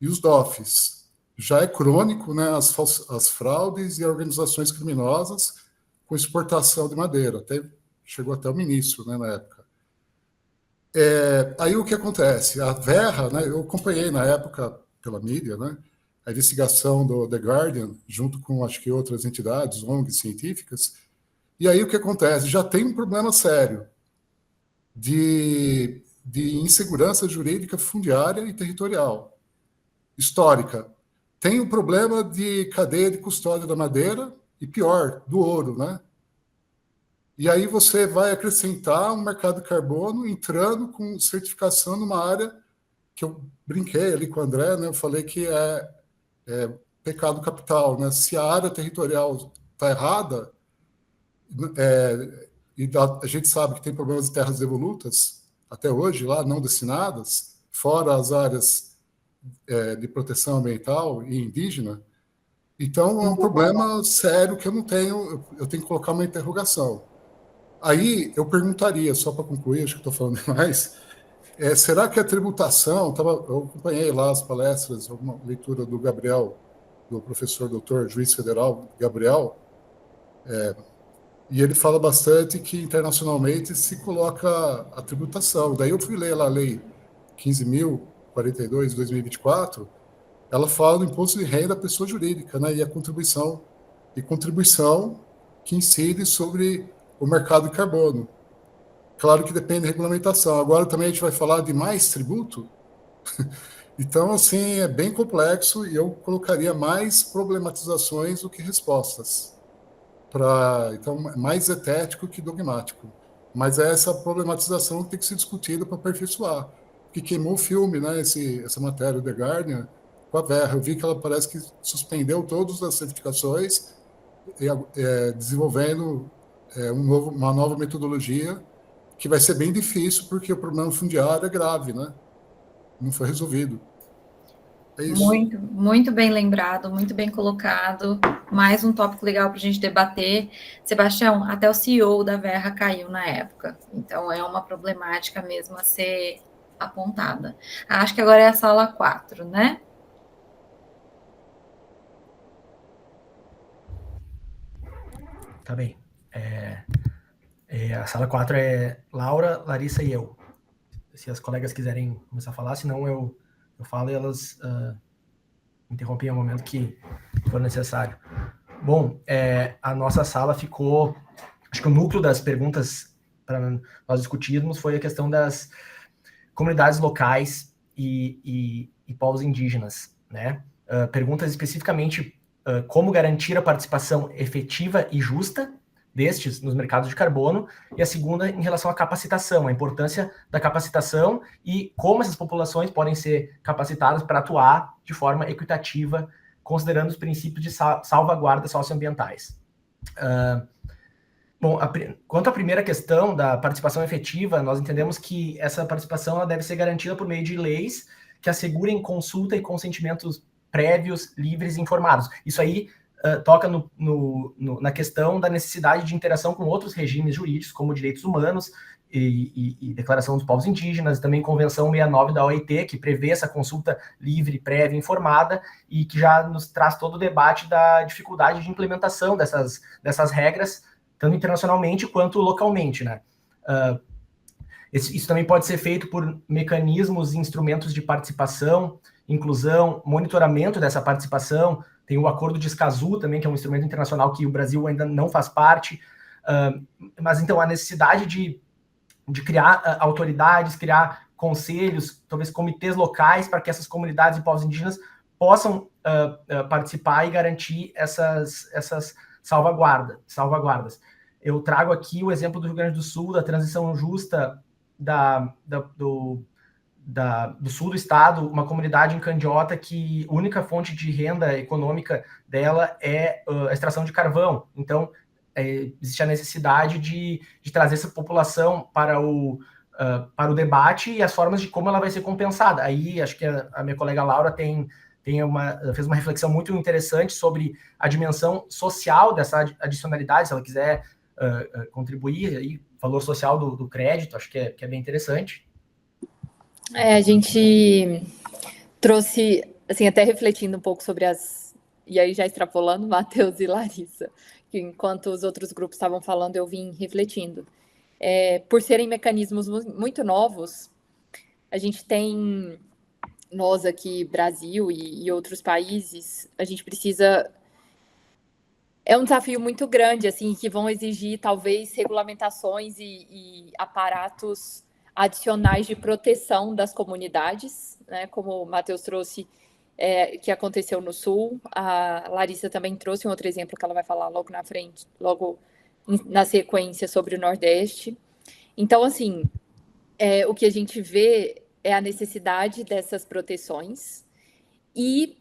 e os DOFs. Já é crônico, né, as fraudes e organizações criminosas com exportação de madeira. Chegou até o ministro, né, na época. Aí o que acontece? A Verra, né, eu acompanhei na época, pela mídia, né, a investigação do The Guardian, junto com, acho que, outras entidades, ONGs científicas, e aí o que acontece? Já tem um problema sério de insegurança jurídica fundiária e territorial, histórica. Tem o problema de cadeia de custódia da madeira e, pior, do ouro, né? E aí você vai acrescentar um mercado de carbono entrando com certificação numa área que eu brinquei ali com o André, né? Eu falei que é pecado capital, né? Se a área territorial está errada, e a gente sabe que tem problemas de terras devolutas, até hoje, lá, não destinadas, fora as áreas de proteção ambiental e indígena, então é um problema sério que eu tenho que colocar uma interrogação. Aí eu perguntaria, só para concluir, acho que estou falando demais, será que a tributação, eu acompanhei lá as palestras, alguma leitura do Gabriel, do professor doutor, juiz federal Gabriel, e ele fala bastante que internacionalmente se coloca a tributação. Daí eu fui ler lá a lei 15.042 de 2024, ela fala do imposto de renda da pessoa jurídica, né, e a contribuição que incide sobre o mercado de carbono. Claro que depende da regulamentação. Agora também a gente vai falar de mais tributo. Então, assim, é bem complexo e eu colocaria mais problematizações do que respostas. Então, mais etético que dogmático. Mas é essa problematização que tem que ser discutida para aperfeiçoar. Porque queimou o filme, né, essa matéria do The Guardian, com a Verra. Eu vi que ela parece que suspendeu todas as certificações, desenvolvendo uma nova metodologia, que vai ser bem difícil, porque o problema fundiário é grave, né? Não foi resolvido. É isso. Muito, muito bem lembrado, muito bem colocado. Mais um tópico legal para a gente debater. Sebastião, até o CEO da Verra caiu na época. Então, é uma problemática mesmo a ser apontada. Acho que agora é a sala 4, né? Tá bem. A sala 4 é Laura, Larissa e eu. Se as colegas quiserem começar a falar, senão eu falo e elas interrompem ao momento que for necessário. Bom, a nossa sala ficou... Acho que o núcleo das perguntas para nós discutirmos foi a questão das comunidades locais e povos indígenas, né? Perguntas especificamente como garantir a participação efetiva e justa destes nos mercados de carbono, e a segunda em relação à capacitação, a importância da capacitação e como essas populações podem ser capacitadas para atuar de forma equitativa, considerando os princípios de salvaguarda socioambientais. Bom, quanto à primeira questão da participação efetiva, nós entendemos que essa participação ela deve ser garantida por meio de leis que assegurem consulta e consentimentos prévios, livres e informados. Isso aí toca na questão da necessidade de interação com outros regimes jurídicos, como direitos humanos e Declaração dos Povos Indígenas, também Convenção 69 da OIT, que prevê essa consulta livre, prévia, informada, e que já nos traz todo o debate da dificuldade de implementação dessas regras, tanto internacionalmente quanto localmente, né? Isso também pode ser feito por mecanismos e instrumentos de participação, inclusão, monitoramento dessa participação. Tem o Acordo de Escazú também, que é um instrumento internacional que o Brasil ainda não faz parte. Mas, então, a necessidade de criar autoridades, criar conselhos, talvez comitês locais, para que essas comunidades e povos indígenas possam participar e garantir essas salvaguardas. Eu trago aqui o exemplo do Rio Grande do Sul, da transição justa do sul do estado, uma comunidade em Candiota que a única fonte de renda econômica dela é a extração de carvão. Então, existe a necessidade de trazer essa população para o debate e as formas de como ela vai ser compensada. Aí, acho que a minha colega Laura fez uma reflexão muito interessante sobre a dimensão social dessa adicionalidade, se ela quiser contribuir, aí, valor social do crédito, acho que é bem interessante. A gente trouxe, assim, até refletindo um pouco sobre e aí já extrapolando, Matheus e Larissa, que enquanto os outros grupos estavam falando, eu vim refletindo. Por serem mecanismos muito novos, a gente tem, nós aqui, Brasil e outros países, a gente precisa... É um desafio muito grande, assim, que vão exigir, talvez, regulamentações e aparatos adicionais de proteção das comunidades, né? Como o Matheus trouxe, que aconteceu no Sul. A Larissa também trouxe um outro exemplo que ela vai falar logo na frente, logo na sequência, sobre o Nordeste. Então, assim, o que a gente vê é a necessidade dessas proteções e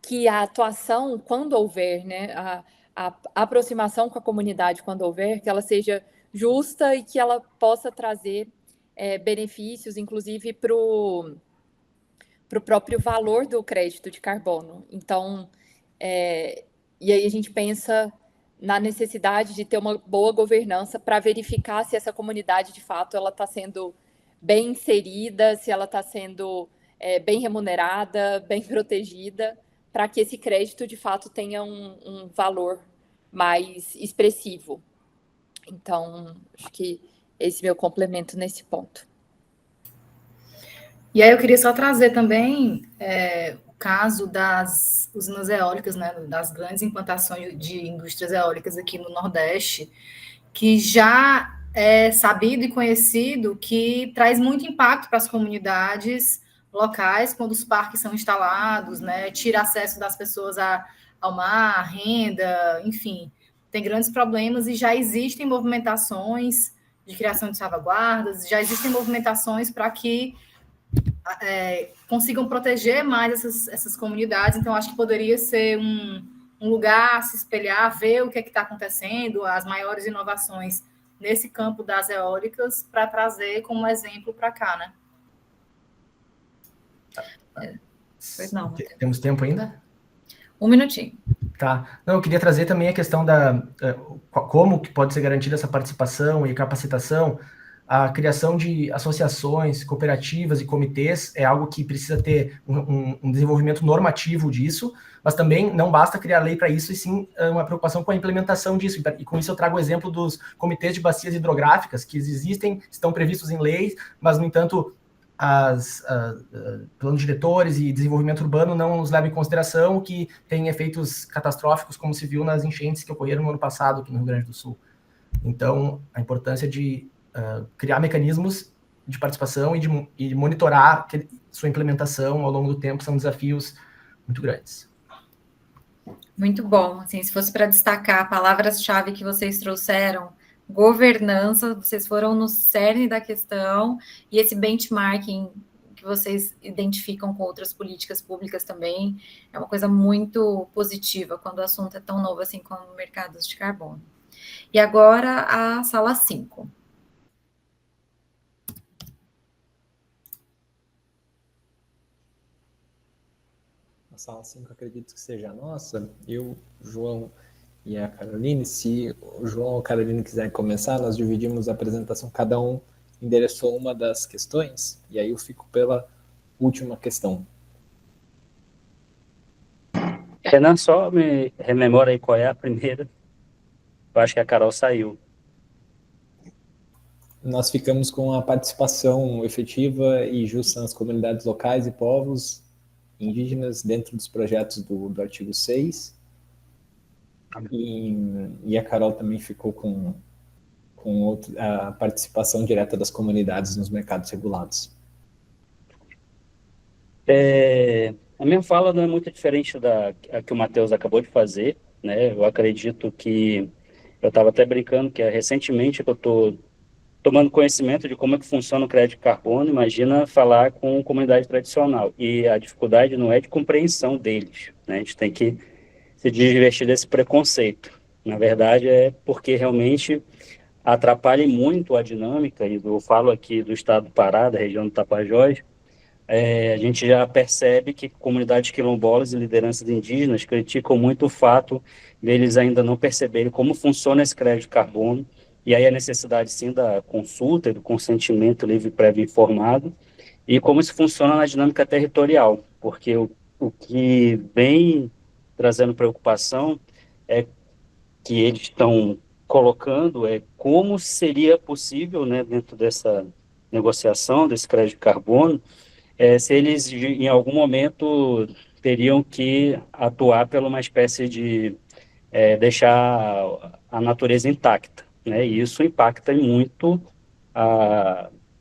que a atuação, quando houver, né, a aproximação com a comunidade, quando houver, que ela seja justa e que ela possa trazer benefícios, inclusive, para o próprio valor do crédito de carbono. Então, e aí a gente pensa na necessidade de ter uma boa governança para verificar se essa comunidade, de fato, ela está sendo bem inserida, se ela está sendo bem remunerada, bem protegida, para que esse crédito, de fato, tenha um valor mais expressivo. Então, acho que esse é meu complemento nesse ponto. E aí eu queria só trazer também o caso das usinas eólicas, né, das grandes implantações de indústrias eólicas aqui no Nordeste, que já é sabido e conhecido que traz muito impacto para as comunidades locais quando os parques são instalados, né, tira acesso das pessoas ao mar, renda, enfim, tem grandes problemas e já existem movimentações de criação de salvaguardas, já existem movimentações para que consigam proteger mais essas comunidades. Então, acho que poderia ser um lugar a se espelhar, ver o que está acontecendo, as maiores inovações nesse campo das eólicas, para trazer como exemplo para cá, né? Pois não. Temos tempo ainda? Um minutinho. Tá. Não, eu queria trazer também a questão como que pode ser garantida essa participação e capacitação. A criação de associações, cooperativas e comitês é algo que precisa ter um desenvolvimento normativo disso, mas também não basta criar lei para isso, e sim uma preocupação com a implementação disso. E com isso eu trago o exemplo dos comitês de bacias hidrográficas, que existem, estão previstos em leis, mas, no entanto, planos diretores e desenvolvimento urbano não os levam em consideração, o que tem efeitos catastróficos, como se viu nas enchentes que ocorreram no ano passado aqui no Rio Grande do Sul. Então, a importância de criar mecanismos de participação e monitorar sua implementação ao longo do tempo são desafios muito grandes. Muito bom. Assim, se fosse para destacar palavras-chave que vocês trouxeram, governança, vocês foram no cerne da questão, e esse benchmarking que vocês identificam com outras políticas públicas também é uma coisa muito positiva quando o assunto é tão novo assim como mercados de carbono. E agora a sala 5. A sala 5 acredito que seja a nossa. Eu, João e a Caroline, se o João ou a Caroline quiserem começar, nós dividimos a apresentação, cada um endereçou uma das questões, e aí eu fico pela última questão. Renan, só me rememora aí qual é a primeira. Eu acho que a Carol saiu. Nós ficamos com a participação efetiva e justa nas comunidades locais e povos indígenas dentro dos projetos do artigo 6. E a Carol também ficou com a participação direta das comunidades nos mercados regulados. A minha fala não é muito diferente da que o Matheus acabou de fazer, né? Eu acredito que, eu estava até brincando que recentemente que eu estou tomando conhecimento de como é que funciona o crédito de carbono, imagina falar com comunidade tradicional. E a dificuldade não é de compreensão deles, né? A gente tem que se desvestir desse preconceito. Na verdade, é porque realmente atrapalha muito a dinâmica, e eu falo aqui do estado do Pará, da região do Tapajós, a gente já percebe que comunidades quilombolas e lideranças indígenas criticam muito o fato deles ainda não perceberem como funciona esse crédito de carbono, e aí a necessidade, sim, da consulta e do consentimento livre, prévio e informado, e como isso funciona na dinâmica territorial, porque o que vem trazendo preocupação é que eles estão colocando como seria possível, né, dentro dessa negociação, desse crédito de carbono, se eles, em algum momento, teriam que atuar por uma espécie de deixar a natureza intacta, né? E isso impacta muito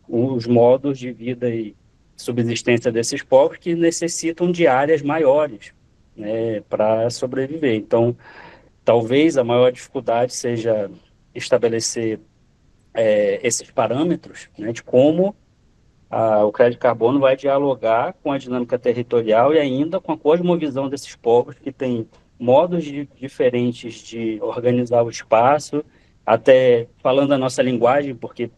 os modos de vida e subsistência desses povos que necessitam de áreas maiores, né, para sobreviver. Então, talvez a maior dificuldade seja estabelecer esses parâmetros, né, de como o crédito de carbono vai dialogar com a dinâmica territorial e ainda com a cosmovisão desses povos que têm modos diferentes de organizar o espaço, até falando a nossa linguagem, porque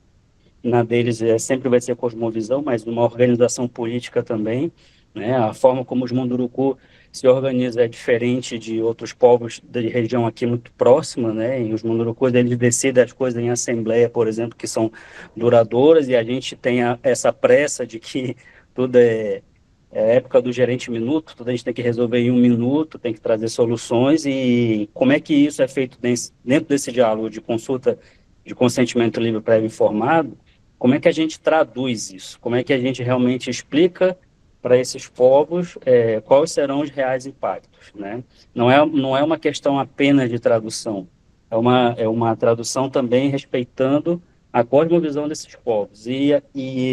na deles sempre vai ser cosmovisão, mas uma organização política também, né? A forma como os Munduruku se organizam é diferente de outros povos da região aqui muito próxima, né? E os Mundurukus, eles decidem as coisas em assembleia, por exemplo, que são duradouras, e a gente tem essa pressa de que tudo é época do gerente minuto, tudo a gente tem que resolver em 1 minuto, tem que trazer soluções, e como é que isso é feito dentro desse diálogo de consulta de consentimento livre prévio informado? Como é que a gente traduz isso? Como é que a gente realmente explica para esses povos quais serão os reais impactos, né? Não é uma questão apenas de tradução, é uma tradução também respeitando a cosmovisão desses povos. E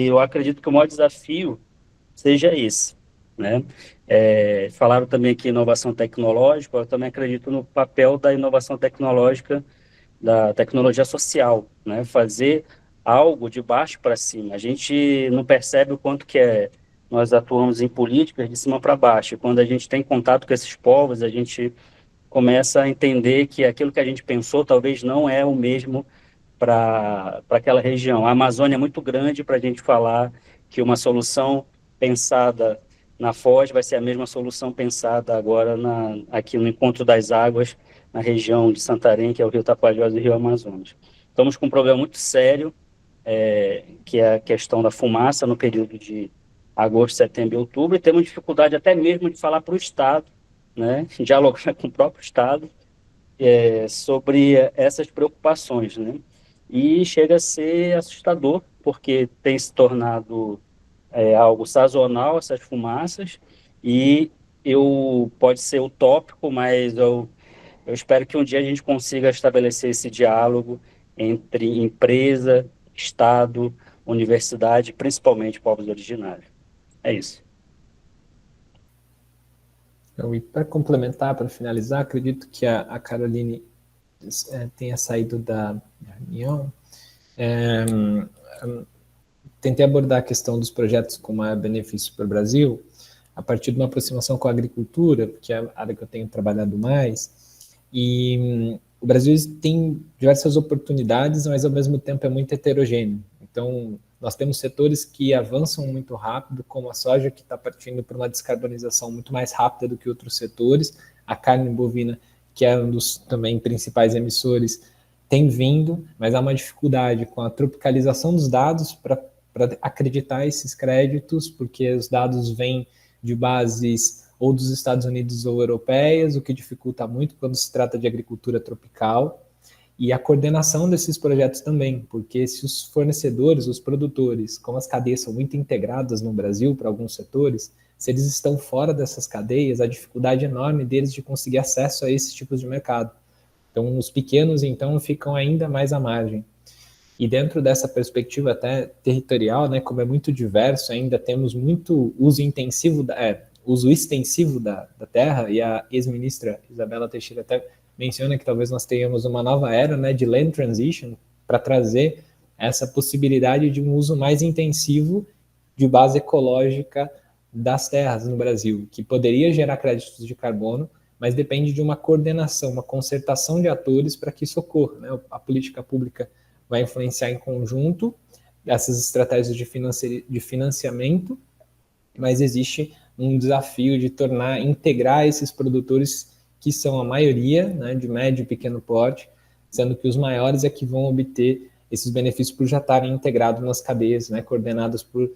eu acredito que o maior desafio seja esse, né? Falaram também aqui inovação tecnológica, eu também acredito no papel da inovação tecnológica, da tecnologia social, né? Fazer algo de baixo para cima. A gente não percebe o quanto que nós atuamos em políticas de cima para baixo. E quando a gente tem contato com esses povos, a gente começa a entender que aquilo que a gente pensou talvez não é o mesmo para aquela região. A Amazônia é muito grande para a gente falar que uma solução pensada na Foz vai ser a mesma solução pensada agora aqui no Encontro das Águas, na região de Santarém, que é o Rio Tapajós e o Rio Amazonas. Estamos com um problema muito sério, que é a questão da fumaça no período de agosto, setembro e outubro, e temos dificuldade até mesmo de falar para o Estado, né, dialogar com o próprio Estado sobre essas preocupações, né? E chega a ser assustador, porque tem se tornado algo sazonal essas fumaças, e pode ser utópico, mas eu espero que um dia a gente consiga estabelecer esse diálogo entre empresa, Estado, universidade, principalmente povos originários. É isso. Então, e para complementar, para finalizar, acredito que a Caroline tenha saído da reunião. Tentei abordar a questão dos projetos com maior benefício para o Brasil a partir de uma aproximação com a agricultura, que é a área que eu tenho trabalhado mais, e o Brasil tem diversas oportunidades, mas ao mesmo tempo é muito heterogêneo. Então, nós temos setores que avançam muito rápido, como a soja, que está partindo para uma descarbonização muito mais rápida do que outros setores, a carne bovina, que é um dos também principais emissores, tem vindo, mas há uma dificuldade com a tropicalização dos dados para acreditar esses créditos, porque os dados vêm de bases ou dos Estados Unidos ou europeias, o que dificulta muito quando se trata de agricultura tropical, e a coordenação desses projetos também, porque se os fornecedores, os produtores, como as cadeias são muito integradas no Brasil para alguns setores, se eles estão fora dessas cadeias, a dificuldade enorme deles de conseguir acesso a esses tipos de mercado. Então, os pequenos, então, ficam ainda mais à margem. E dentro dessa perspectiva até territorial, né, como é muito diverso, ainda temos muito uso intensivo, uso extensivo da terra, e a ex-ministra Isabela Teixeira até menciona que talvez nós tenhamos uma nova era, né, de land transition, para trazer essa possibilidade de um uso mais intensivo de base ecológica das terras no Brasil, que poderia gerar créditos de carbono, mas depende de uma coordenação, uma concertação de atores para que isso ocorra, né? A política pública vai influenciar em conjunto essas estratégias de financiamento, mas existe um desafio de integrar esses produtores que são a maioria, né, de médio e pequeno porte, sendo que os maiores é que vão obter esses benefícios por já estarem integrados nas cadeias, né, coordenadas por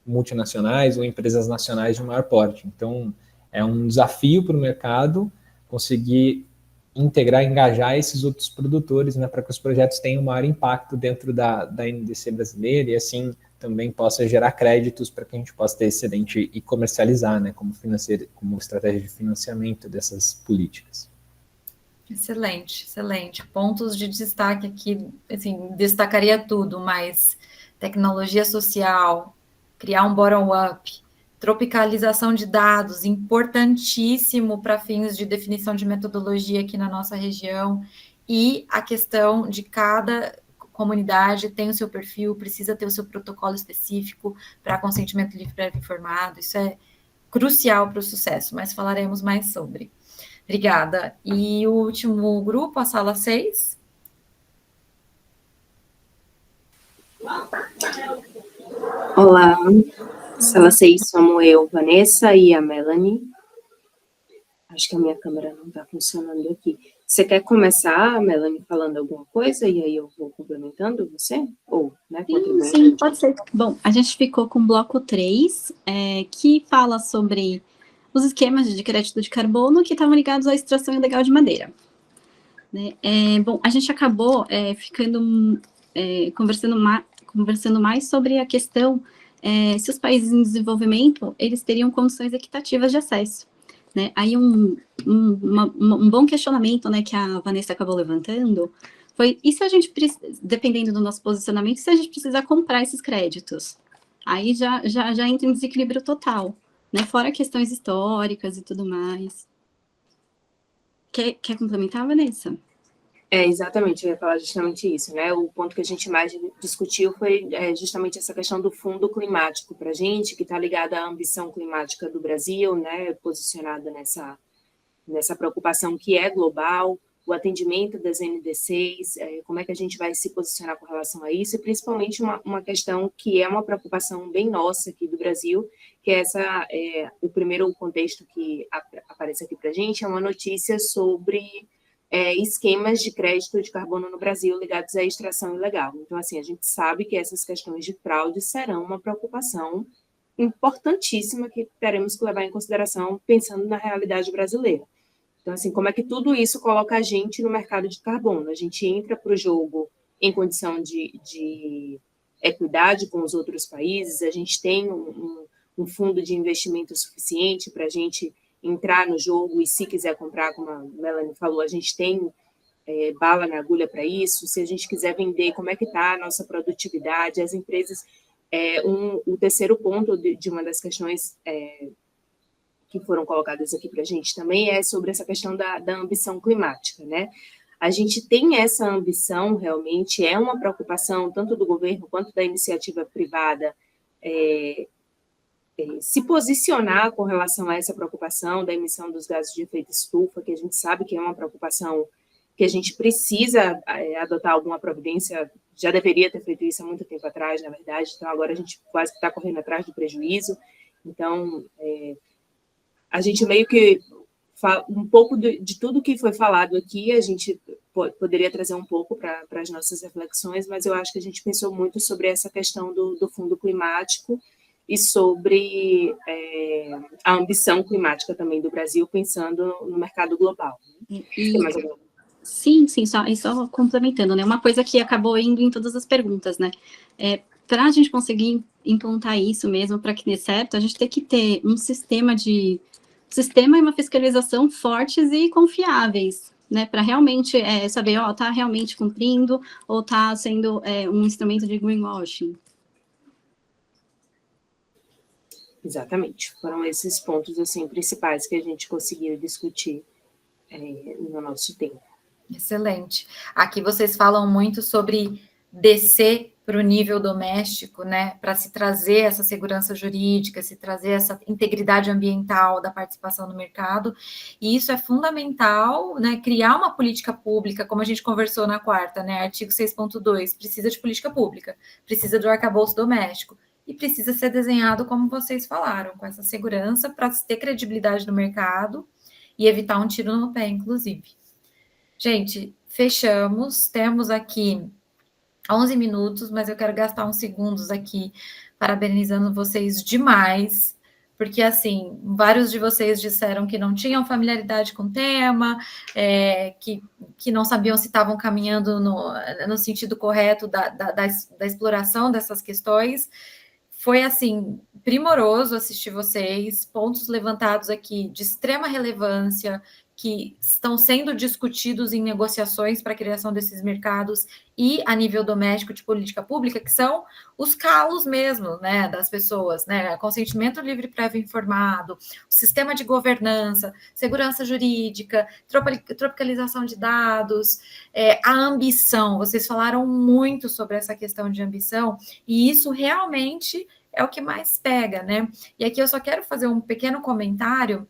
multinacionais ou empresas nacionais de maior porte. Então, é um desafio para o mercado conseguir integrar, engajar esses outros produtores, né, para que os projetos tenham maior impacto dentro da NDC brasileira e assim também possa gerar créditos para que a gente possa ter excedente e comercializar, né, como estratégia de financiamento dessas políticas. Excelente, excelente. Pontos de destaque aqui, assim, destacaria tudo, mas tecnologia social, criar um bottom-up, tropicalização de dados, importantíssimo para fins de definição de metodologia aqui na nossa região, e a questão de cada comunidade tem o seu perfil, precisa ter o seu protocolo específico para consentimento livre prévio informado, isso é crucial para o sucesso, mas falaremos mais sobre. Obrigada. E o último grupo, a sala 6. Olá, sala 6 somos eu, Vanessa e a Melanie. Acho que a minha câmera não está funcionando aqui. Você quer começar, Melanie, falando alguma coisa e aí eu vou complementando você? Ou, né, Sim, pode ser. Bom, a gente ficou com o bloco 3, que fala sobre os esquemas de crédito de carbono que estavam ligados à extração ilegal de madeira. Né? Bom, a gente acabou conversando mais sobre a questão se os países em desenvolvimento eles teriam condições equitativas de acesso. Né? Aí um bom questionamento, né, que a Vanessa acabou levantando foi, e se a gente, dependendo do nosso posicionamento, se a gente precisar comprar esses créditos? Aí já entra em desequilíbrio total, né? Fora questões históricas e tudo mais. Quer complementar, Vanessa? Exatamente, eu ia falar justamente isso, né? O ponto que a gente mais discutiu foi justamente essa questão do fundo climático para a gente, que está ligado à ambição climática do Brasil, né? Posicionada nessa preocupação que é global, o atendimento das NDCs, como é que a gente vai se posicionar com relação a isso, e principalmente uma questão que é uma preocupação bem nossa aqui do Brasil, que é o primeiro contexto que aparece aqui para a gente, é uma notícia sobre esquemas de crédito de carbono no Brasil ligados à extração ilegal. Então, assim, a gente sabe que essas questões de fraude serão uma preocupação importantíssima que teremos que levar em consideração pensando na realidade brasileira. Então, assim, como é que tudo isso coloca a gente no mercado de carbono? A gente entra para o jogo em condição de equidade com os outros países, a gente tem um fundo de investimento suficiente para a gente entrar no jogo e, se quiser comprar, como a Melanie falou, a gente tem bala na agulha para isso. Se a gente quiser vender, como é que está a nossa produtividade? As empresas... o terceiro ponto de uma das questões que foram colocadas aqui para a gente também é sobre essa questão da ambição climática, né? A gente tem essa ambição, realmente, é uma preocupação tanto do governo quanto da iniciativa privada se posicionar com relação a essa preocupação da emissão dos gases de efeito estufa, que a gente sabe que é uma preocupação que a gente precisa adotar alguma providência, já deveria ter feito isso há muito tempo atrás, na verdade, então agora a gente quase está correndo atrás do prejuízo. Então, a gente meio que, um pouco de tudo que foi falado aqui, a gente poderia trazer um pouco para as nossas reflexões, mas eu acho que a gente pensou muito sobre essa questão do fundo climático e sobre a ambição climática também do Brasil, pensando no mercado global. Né? Tem mais alguma coisa? Sim, só complementando, né? Uma coisa que acabou indo em todas as perguntas, né? Para a gente conseguir implantar isso mesmo, para que dê certo, a gente tem que ter um sistema e uma fiscalização fortes e confiáveis, né? Para realmente saber, está realmente cumprindo ou está sendo um instrumento de greenwashing. Exatamente. Foram esses pontos assim principais que a gente conseguiu discutir no nosso tempo. Excelente. Aqui vocês falam muito sobre descer para o nível doméstico, né, para se trazer essa segurança jurídica, se trazer essa integridade ambiental da participação no mercado, e isso é fundamental, né, criar uma política pública, como a gente conversou na quarta, né, artigo 6.2, precisa de política pública, precisa do arcabouço doméstico, e precisa ser desenhado como vocês falaram, com essa segurança para ter credibilidade no mercado e evitar um tiro no pé, inclusive. Gente, fechamos, temos aqui 11 minutos, mas eu quero gastar uns segundos aqui parabenizando vocês demais, porque, assim, vários de vocês disseram que não tinham familiaridade com o tema, que não sabiam se estavam caminhando no sentido correto da exploração dessas questões. Foi, assim, primoroso assistir vocês, pontos levantados aqui de extrema relevância, que estão sendo discutidos em negociações para a criação desses mercados e a nível doméstico de política pública, que são os calos mesmo, né, das pessoas, né, consentimento livre prévio informado, o sistema de governança, segurança jurídica, tropicalização de dados, a ambição. Vocês falaram muito sobre essa questão de ambição, e isso realmente é o que mais pega, né? E aqui eu só quero fazer um pequeno comentário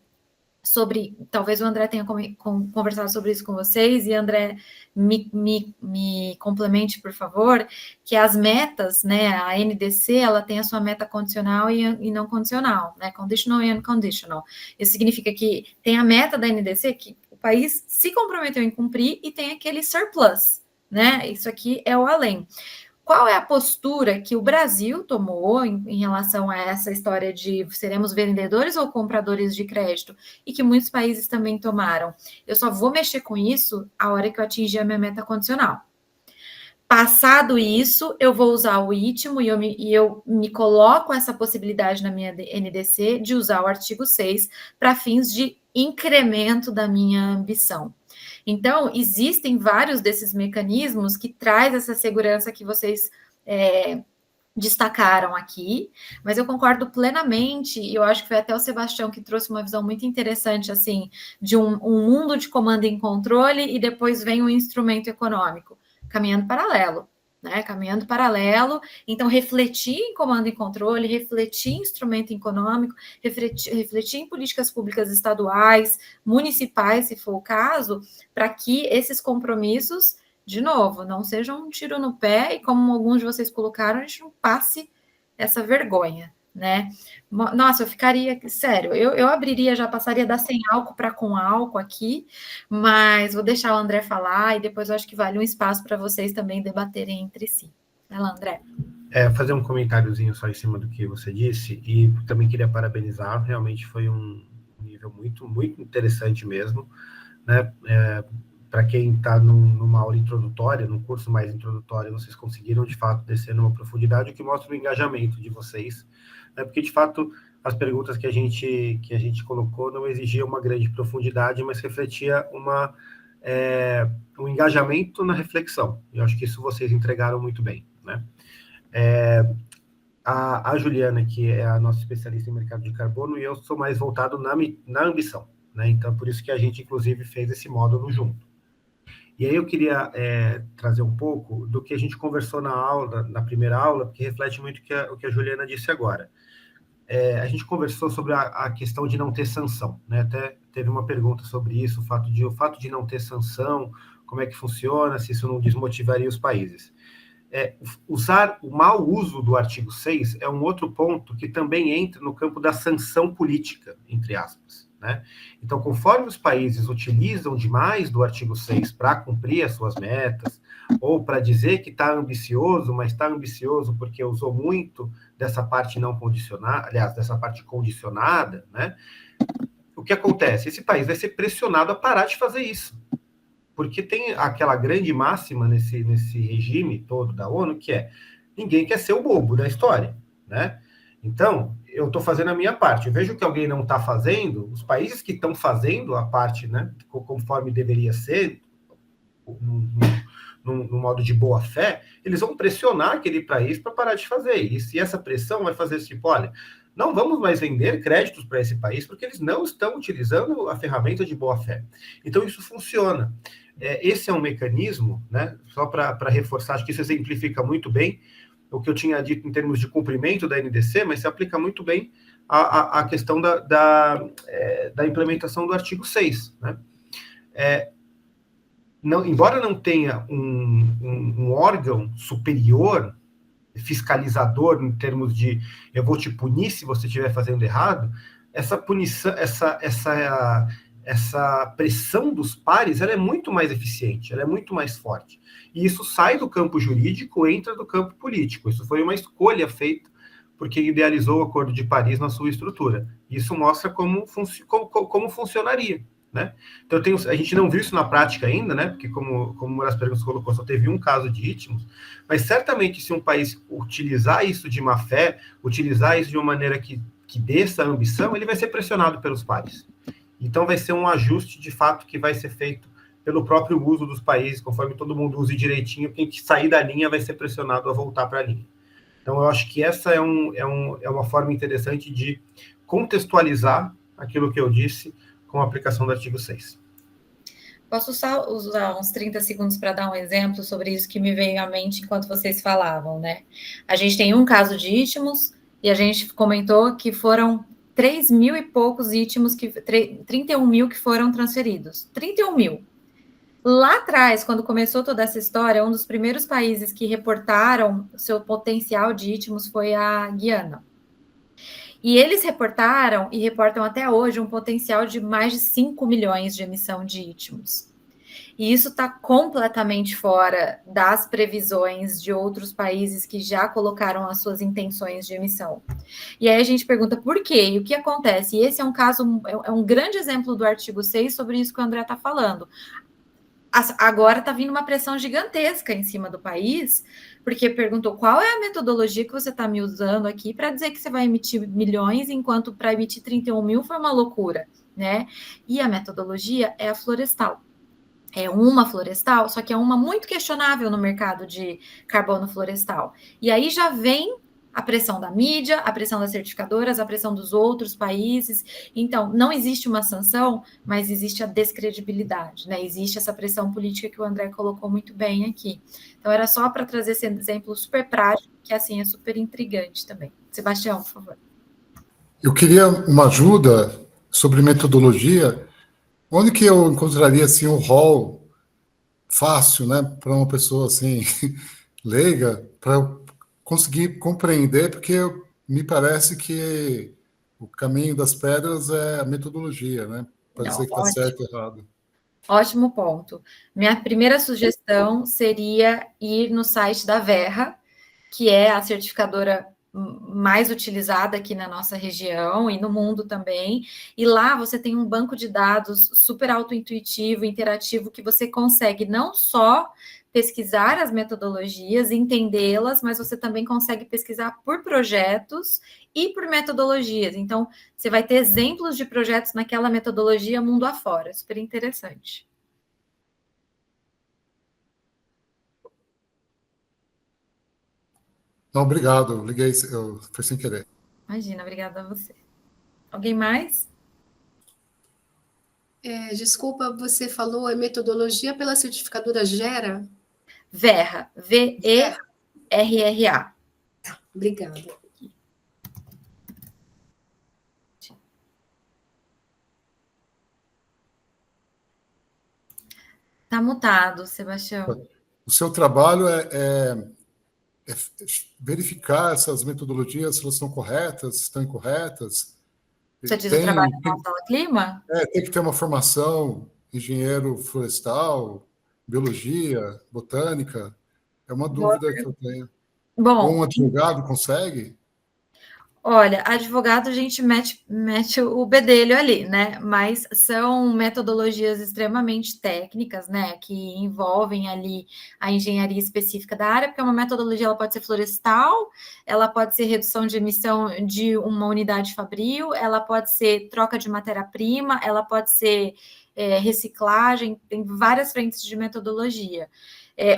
sobre, talvez o André tenha conversado sobre isso com vocês, e André, me complemente, por favor, que as metas, né, a NDC, ela tem a sua meta condicional e não condicional, né, conditional e unconditional. Isso significa que tem a meta da NDC, que o país se comprometeu em cumprir, e tem aquele surplus, né, isso aqui é o além. Qual é a postura que o Brasil tomou em relação a essa história de seremos vendedores ou compradores de crédito, e que muitos países também tomaram? Eu só vou mexer com isso a hora que eu atingir a minha meta condicional. Passado isso, eu vou usar o ITMO e eu me coloco essa possibilidade na minha NDC de usar o artigo 6 para fins de incremento da minha ambição. Então, existem vários desses mecanismos que traz essa segurança que vocês destacaram aqui, mas eu concordo plenamente, e eu acho que foi até o Sebastião que trouxe uma visão muito interessante, assim, de um mundo de comando e controle, e depois vem um instrumento econômico, caminhando paralelo. Né, caminhando paralelo, então refletir em comando e controle, refletir em instrumento econômico, refletir em políticas públicas estaduais, municipais, se for o caso, para que esses compromissos, de novo, não sejam um tiro no pé, e como alguns de vocês colocaram, a gente não passe essa vergonha, né? Nossa, eu ficaria, sério, eu abriria, já passaria da sem álcool para com álcool aqui, mas vou deixar o André falar, e depois eu acho que vale um espaço para vocês também debaterem entre si. Vai lá, André. Fazer um comentáriozinho só em cima do que você disse, e também queria parabenizar, realmente foi um nível muito, muito interessante mesmo, né? Para quem está numa aula introdutória, num curso mais introdutório, vocês conseguiram, de fato, descer numa profundidade, o que mostra o engajamento de vocês, né? Porque, de fato, as perguntas que a gente colocou não exigiam uma grande profundidade, mas refletia um engajamento na reflexão. Eu acho que isso vocês entregaram muito bem, né? A Juliana, que é a nossa especialista em mercado de carbono, e eu sou mais voltado na ambição, né? Então, por isso que a gente, inclusive, fez esse módulo junto. E aí eu queria trazer um pouco do que a gente conversou na primeira aula, que reflete muito o que a Juliana disse agora. A gente conversou sobre a questão de não ter sanção, né? Até teve uma pergunta sobre isso, o fato de não ter sanção, como é que funciona, se isso não desmotivaria os países. O mau uso do artigo 6 é um outro ponto que também entra no campo da sanção política, entre aspas, né? Então, conforme os países utilizam demais do artigo 6 para cumprir as suas metas, ou para dizer que está ambicioso, mas está ambicioso porque usou muito dessa parte não condicionada, aliás, dessa parte condicionada, né? O que acontece? Esse país vai ser pressionado a parar de fazer isso. Porque tem aquela grande máxima nesse regime todo da ONU, que é ninguém quer ser o bobo da história, né? Então, eu estou fazendo a minha parte. Eu vejo que alguém não está fazendo, os países que estão fazendo a parte, né, conforme deveria ser, no modo de boa fé, eles vão pressionar aquele país para parar de fazer isso. E essa pressão vai fazer tipo, olha, não vamos mais vender créditos para esse país porque eles não estão utilizando a ferramenta de boa-fé. Então, isso funciona. Esse é um mecanismo, né, só para reforçar, acho que isso exemplifica muito bem o que eu tinha dito em termos de cumprimento da NDC, mas se aplica muito bem à questão da implementação do artigo 6. Né? Embora não tenha um órgão superior, fiscalizador, em termos de eu vou te punir se você estiver fazendo errado, essa punição, essa pressão dos pares, ela é muito mais eficiente, ela é muito mais forte. E isso sai do campo jurídico, entra do campo político. Isso foi uma escolha feita por quem idealizou o Acordo de Paris na sua estrutura. Isso mostra como funcionaria. Né? Então, a gente não viu isso na prática ainda, né? Porque, como uma das perguntas colocou, só teve um caso de ITMOS, mas certamente se um país utilizar isso de má fé, utilizar isso de uma maneira que desça a ambição, ele vai ser pressionado pelos pares. Então, vai ser um ajuste, de fato, que vai ser feito pelo próprio uso dos países, conforme todo mundo use direitinho, quem sair da linha vai ser pressionado a voltar para a linha. Então, eu acho que essa é uma forma interessante de contextualizar aquilo que eu disse com a aplicação do artigo 6. Posso só usar uns 30 segundos para dar um exemplo sobre isso que me veio à mente enquanto vocês falavam, né? A gente tem um caso de ITMOS e a gente comentou que foram 3 mil e poucos ITMOS, 31 mil que foram transferidos. 31 mil. Lá atrás, quando começou toda essa história, um dos primeiros países que reportaram o seu potencial de ITMOS foi a Guiana. E eles reportaram, e reportam até hoje, um potencial de mais de 5 milhões de emissão de ITMOS. E isso está completamente fora das previsões de outros países que já colocaram as suas intenções de emissão. E aí a gente pergunta por quê e o que acontece. E esse é um caso, é um grande exemplo do artigo 6 sobre isso que o André está falando. Agora está vindo uma pressão gigantesca em cima do país, porque perguntou qual é a metodologia que você está me usando aqui para dizer que você vai emitir milhões, enquanto para emitir 31 mil foi uma loucura, né? E a metodologia é a florestal. É uma florestal, só que é uma muito questionável no mercado de carbono florestal. E aí já vem a pressão da mídia, a pressão das certificadoras, a pressão dos outros países. Então, não existe uma sanção, mas existe a descredibilidade, né? Existe essa pressão política que o André colocou muito bem aqui. Então, era só para trazer esse exemplo super prático, que assim é super intrigante também. Sebastião, por favor. Eu queria uma ajuda sobre metodologia. Onde que eu encontraria assim um rol fácil, né, para uma pessoa assim leiga, para conseguir compreender, porque me parece que o caminho das pedras é a metodologia, né? Pode ser que está certo ou errado. Ótimo ponto. Minha primeira sugestão seria ir no site da Verra, que é a certificadora mais utilizada aqui na nossa região e no mundo também. E lá você tem um banco de dados super autointuitivo, interativo, que você consegue não só pesquisar as metodologias, entendê-las, mas você também consegue pesquisar por projetos e por metodologias. Então, você vai ter exemplos de projetos naquela metodologia mundo afora. Super interessante. Não, obrigado. Liguei, foi sem querer. Imagina, obrigada a você. Alguém mais? Desculpa, você falou metodologia pela certificadora Gera? Verra, V-E-R-R-A. Obrigada. Está mutado, Sebastião. O seu trabalho é verificar essas metodologias, se elas estão corretas, se estão incorretas. Você diz o trabalho da Sala Clima? Tem que ter uma formação, engenheiro florestal, biologia, botânica. É uma dúvida que eu tenho. Bom, ou um advogado consegue? Olha, advogado a gente mete o bedelho ali, né? Mas são metodologias extremamente técnicas, né? Que envolvem ali a engenharia específica da área, porque uma metodologia ela pode ser florestal, ela pode ser redução de emissão de uma unidade fabril, ela pode ser troca de matéria-prima, ela pode ser reciclagem, tem várias frentes de metodologia.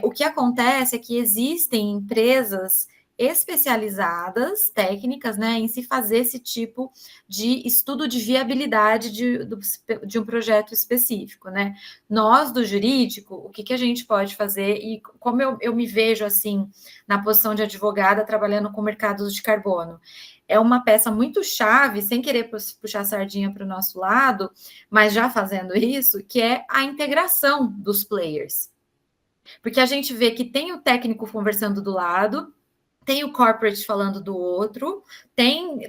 O que acontece é que existem empresas especializadas, técnicas, né, em se fazer esse tipo de estudo de viabilidade de um projeto específico, né? Nós, do jurídico, o que a gente pode fazer, e como eu me vejo, assim, na posição de advogada, trabalhando com mercados de carbono, é uma peça muito chave, sem querer puxar a sardinha para o nosso lado, mas já fazendo isso, que é a integração dos players. Porque a gente vê que tem o técnico conversando do lado, tem o corporate falando do outro, tem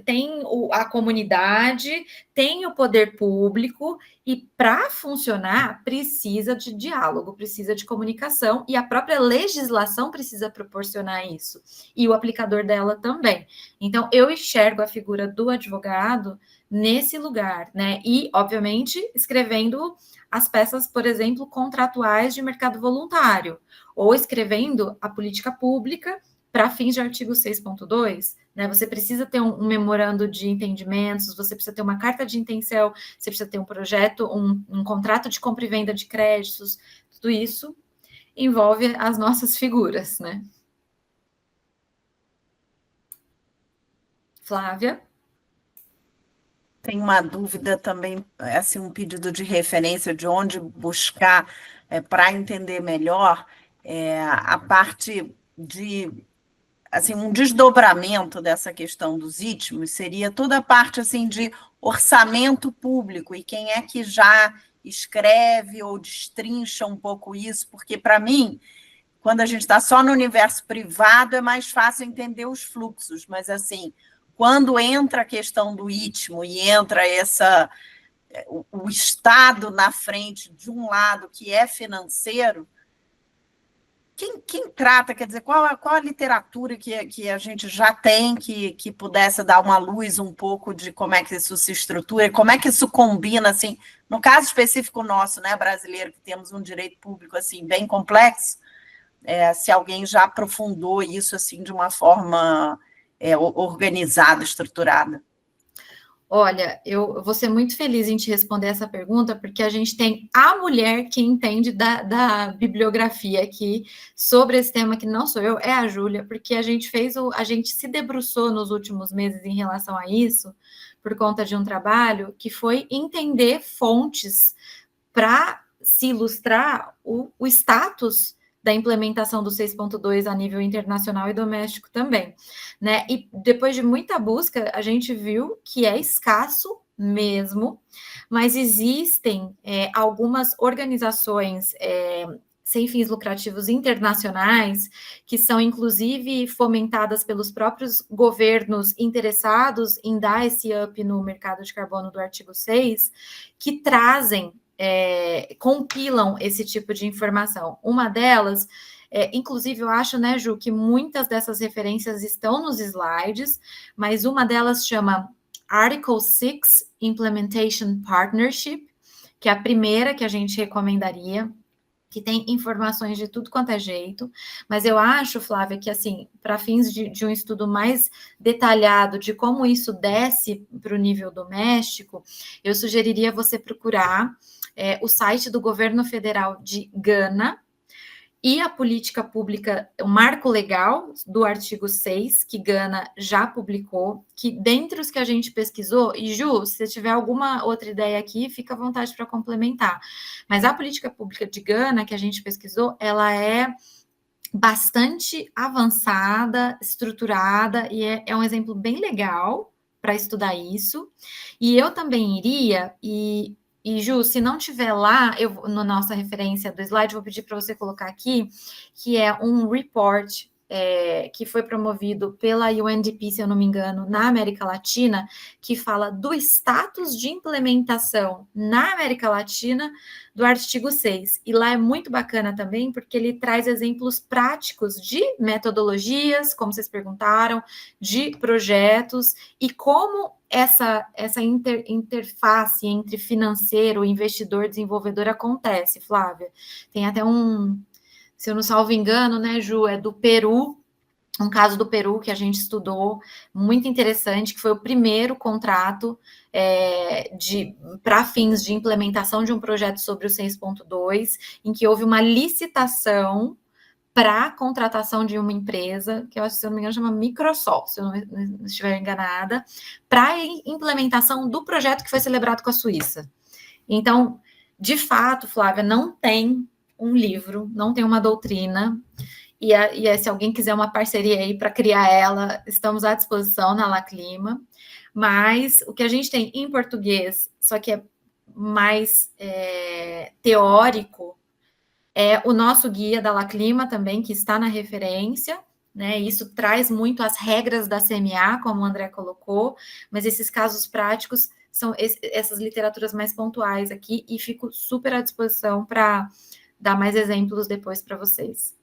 a comunidade, tem o poder público, e para funcionar precisa de diálogo, precisa de comunicação, e a própria legislação precisa proporcionar isso, e o aplicador dela também. Então, eu enxergo a figura do advogado nesse lugar, né? E, obviamente, escrevendo as peças, por exemplo, contratuais de mercado voluntário, ou escrevendo a política pública para fins de artigo 6.2, né? Você precisa ter um memorando de entendimentos, você precisa ter uma carta de intenção, você precisa ter um projeto, um contrato de compra e venda de créditos, tudo isso envolve as nossas figuras, né? Flávia? Tem uma dúvida também, assim, um pedido de referência de onde buscar para entender melhor a parte de, assim, um desdobramento dessa questão dos itmos seria toda a parte, assim, de orçamento público, e quem é que já escreve ou destrincha um pouco isso, porque, para mim, quando a gente está só no universo privado, é mais fácil entender os fluxos, mas, assim, quando entra a questão do itmo e entra o Estado na frente de um lado que é financeiro, quem trata, quer dizer, qual a literatura que a gente já tem que pudesse dar uma luz um pouco de como é que isso se estrutura, como é que isso combina, assim, no caso específico nosso, né, brasileiro, que temos um direito público, assim, bem complexo, se alguém já aprofundou isso, assim, de uma forma organizada, estruturada. Olha, eu vou ser muito feliz em te responder essa pergunta, porque a gente tem a mulher que entende da bibliografia aqui sobre esse tema, que não sou eu, é a Júlia, porque a gente se debruçou nos últimos meses em relação a isso, por conta de um trabalho que foi entender fontes para se ilustrar o status da implementação do 6.2 a nível internacional e doméstico também, né? E depois de muita busca, a gente viu que é escasso mesmo, mas existem algumas organizações sem fins lucrativos internacionais, que são inclusive fomentadas pelos próprios governos interessados em dar esse up no mercado de carbono do artigo 6, que trazem compilam esse tipo de informação. Uma delas, inclusive eu acho, né, Ju, que muitas dessas referências estão nos slides, mas uma delas chama Article 6 Implementation Partnership, que é a primeira que a gente recomendaria, que tem informações de tudo quanto é jeito, mas eu acho, Flávia, que, assim, para fins de um estudo mais detalhado de como isso desce para o nível doméstico, eu sugeriria você procurar o site do governo federal de Gana e a política pública, o marco legal do artigo 6, que Gana já publicou, que dentre os que a gente pesquisou, e Ju, se você tiver alguma outra ideia aqui, fica à vontade para complementar, mas a política pública de Gana, que a gente pesquisou, ela é bastante avançada, estruturada, e é um exemplo bem legal para estudar isso, e eu também iria, e, Ju, se não tiver lá, na nossa referência do slide, vou pedir para você colocar aqui, que é um report que foi promovido pela UNDP, se eu não me engano, na América Latina, que fala do status de implementação na América Latina do artigo 6. E lá é muito bacana também, porque ele traz exemplos práticos de metodologias, como vocês perguntaram, de projetos, e como essa interface entre financeiro, investidor, desenvolvedor acontece, Flávia. Tem até se eu não salvo engano, né, Ju, é do Peru, um caso do Peru que a gente estudou, muito interessante, que foi o primeiro contrato para fins de implementação de um projeto sobre o 6.2, em que houve uma licitação para a contratação de uma empresa, que eu acho, se eu não me engano, chama Microsoft, se eu não estiver enganada, para a implementação do projeto que foi celebrado com a Suíça. Então, de fato, Flávia, não tem um livro, não tem uma doutrina, e se alguém quiser uma parceria aí para criar ela, estamos à disposição na La Clima, mas o que a gente tem em português, só que é mais teórico, é o nosso guia da La Clima também, que está na referência, né? Isso traz muito as regras da CMA, como o André colocou, mas esses casos práticos são essas literaturas mais pontuais aqui, e fico super à disposição para dar mais exemplos depois para vocês.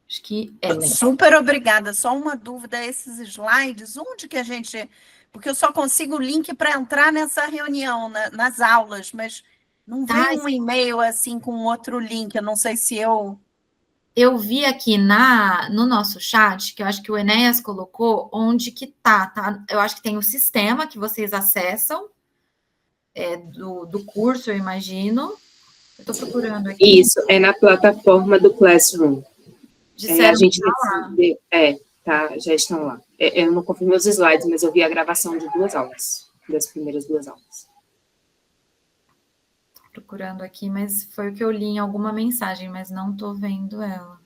Acho que Super obrigada. Só uma dúvida, esses slides, onde que a gente... Porque eu só consigo o link para entrar nessa reunião, nas aulas, mas não vem um e-mail assim com outro link, eu não sei se eu... Eu vi aqui no nosso chat, que eu acho que o Enéas colocou, onde que tá? Eu acho que tem o sistema que vocês acessam, do curso, eu imagino. Eu estou procurando aqui. Isso, é na plataforma do Classroom. Disseram a gente que tá lá. Tá, já estão lá. Eu não confirmei os slides, mas eu vi a gravação de 2 aulas, das primeiras 2 aulas. Procurando aqui, mas foi o que eu li em alguma mensagem, mas não estou vendo ela.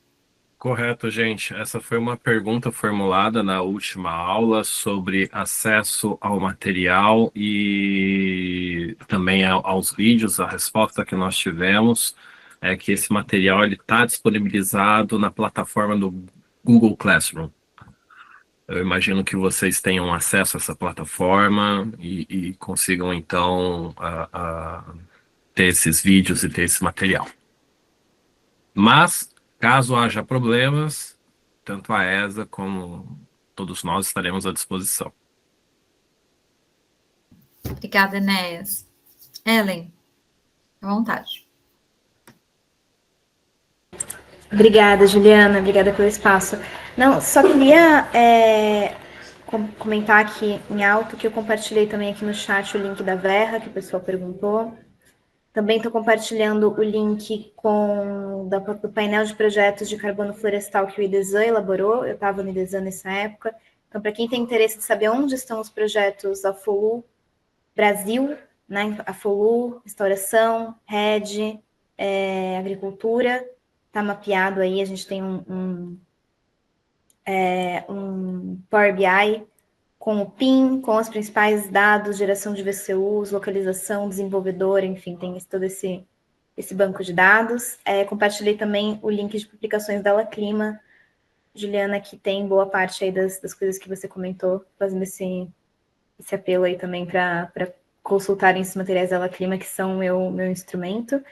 Correto, gente. Essa foi uma pergunta formulada na última aula sobre acesso ao material e também aos vídeos. A resposta que nós tivemos é que esse material está disponibilizado na plataforma do Google Classroom. Eu imagino que vocês tenham acesso a essa plataforma e consigam, então, ter esses vídeos e ter esse material. Mas, caso haja problemas, tanto a ESA como todos nós estaremos à disposição. Obrigada, Enéas. Ellen, à vontade. Obrigada, Juliana. Obrigada pelo espaço. Não, só queria comentar aqui em alto que eu compartilhei também aqui no chat o link da Verra, que o pessoal perguntou. Também estou compartilhando o link do painel de projetos de carbono florestal que o IDESAN elaborou. Eu estava no IDESAN nessa época. Então, para quem tem interesse de saber onde estão os projetos AFOLU Brasil, né, AFOLU, Restauração, RED, Agricultura, está mapeado aí. A gente tem um Power BI com o PIN, com os principais dados, geração de VCUs, localização, desenvolvedor, enfim, tem todo esse banco de dados. Compartilhei também o link de publicações da La Clima, Juliana, que tem boa parte aí das coisas que você comentou, fazendo esse apelo aí também para consultarem esses materiais da La Clima, que são meu instrumento.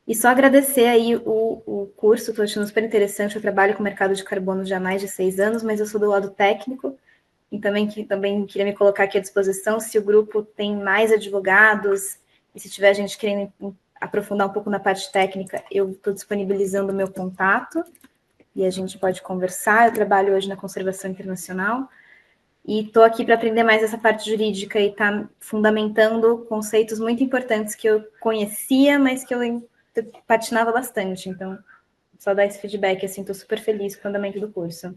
E só agradecer aí o curso, estou achando super interessante. Eu trabalho com o mercado de carbono já há mais de 6 anos, mas eu sou do lado técnico, e também queria me colocar aqui à disposição, se o grupo tem mais advogados, e se tiver gente querendo aprofundar um pouco na parte técnica, eu estou disponibilizando o meu contato, e a gente pode conversar. Eu trabalho hoje na conservação internacional, e estou aqui para aprender mais essa parte jurídica, e está fundamentando conceitos muito importantes que eu conhecia, mas que eu patinava bastante. Então, só dar esse feedback, assim, estou super feliz com o andamento do curso.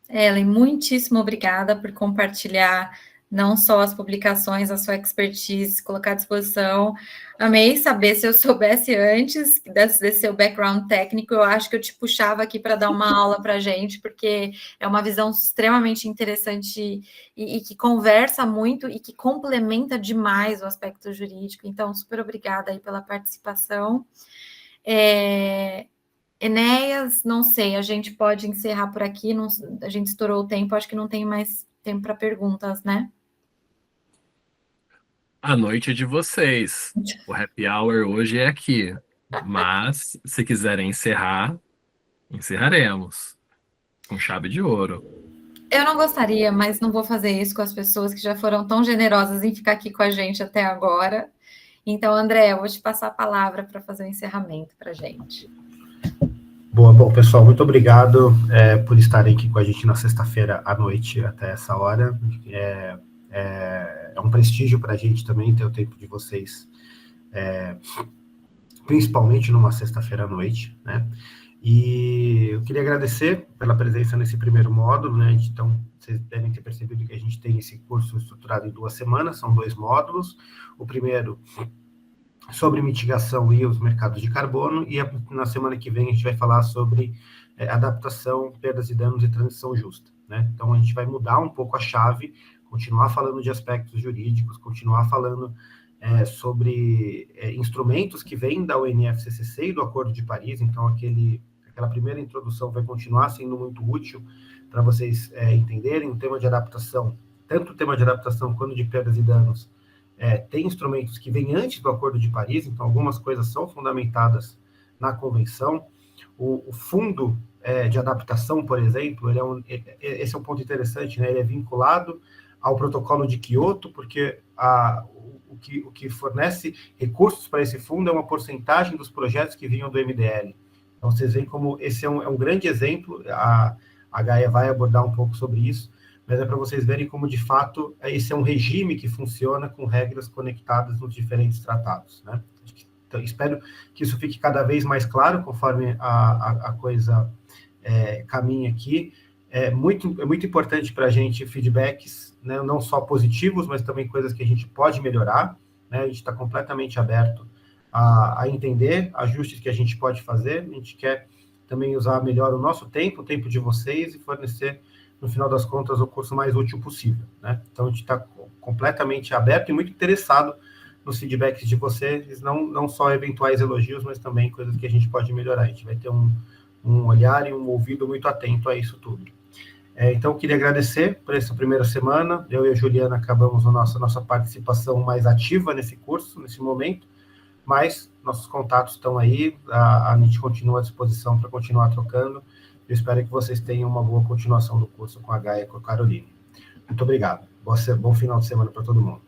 Ellen, muitíssimo obrigada por compartilhar não só as publicações, a sua expertise, colocar à disposição. Amei saber. Se eu soubesse antes desse seu background técnico, eu acho que eu te puxava aqui para dar uma aula para a gente, porque é uma visão extremamente interessante e que conversa muito e que complementa demais o aspecto jurídico. Então, super obrigada aí pela participação. Enéas, não sei, a gente pode encerrar por aqui, a gente estourou o tempo, acho que não tem mais tempo para perguntas, né? A noite é de vocês. O happy hour hoje é aqui. Mas, se quiserem encerrar, encerraremos. Com chave de ouro. Eu não gostaria, mas não vou fazer isso com as pessoas que já foram tão generosas em ficar aqui com a gente até agora. Então, André, eu vou te passar a palavra para fazer o encerramento para a gente. Bom, pessoal, muito obrigado por estarem aqui com a gente na sexta-feira à noite até essa hora. É um prestígio para a gente também ter o tempo de vocês, principalmente numa sexta-feira à noite, né? E eu queria agradecer pela presença nesse primeiro módulo, né? Então, vocês devem ter percebido que a gente tem esse curso estruturado em 2 semanas, são 2 módulos. O primeiro sobre mitigação e os mercados de carbono, e na semana que vem a gente vai falar sobre adaptação, perdas e danos e transição justa, né? Então, a gente vai mudar um pouco a chave, continuar falando de aspectos jurídicos, continuar falando sobre instrumentos que vêm da UNFCCC e do Acordo de Paris. Então, aquela primeira introdução vai continuar sendo muito útil para vocês entenderem o tema de adaptação, tanto o tema de adaptação quanto de perdas e danos. Tem instrumentos que vêm antes do Acordo de Paris, então algumas coisas são fundamentadas na Convenção. O fundo de adaptação, por exemplo, esse é um ponto interessante, né? Ele é vinculado ao protocolo de Quioto, porque o que fornece recursos para esse fundo é uma porcentagem dos projetos que vinham do MDL. Então, vocês veem como esse é um grande exemplo, a Gaia vai abordar um pouco sobre isso, mas é para vocês verem como, de fato, esse é um regime que funciona com regras conectadas nos diferentes tratados, né? Então, espero que isso fique cada vez mais claro, conforme a coisa caminha aqui. É muito importante para a gente feedbacks, né, não só positivos, mas também coisas que a gente pode melhorar, né? A gente está completamente aberto a entender ajustes que a gente pode fazer. A gente quer também usar melhor o nosso tempo, o tempo de vocês, e fornecer, no final das contas, o curso mais útil possível, né? Então, a gente está completamente aberto e muito interessado nos feedbacks de vocês, não só eventuais elogios, mas também coisas que a gente pode melhorar. A gente vai ter um olhar e um ouvido muito atento a isso tudo. Então, eu queria agradecer por essa primeira semana. Eu e a Juliana acabamos a nossa participação mais ativa nesse curso, nesse momento, mas nossos contatos estão aí, a gente continua à disposição para continuar trocando. Eu espero que vocês tenham uma boa continuação do curso com a Gaia e com a Caroline. Muito obrigado. Bom final de semana para todo mundo.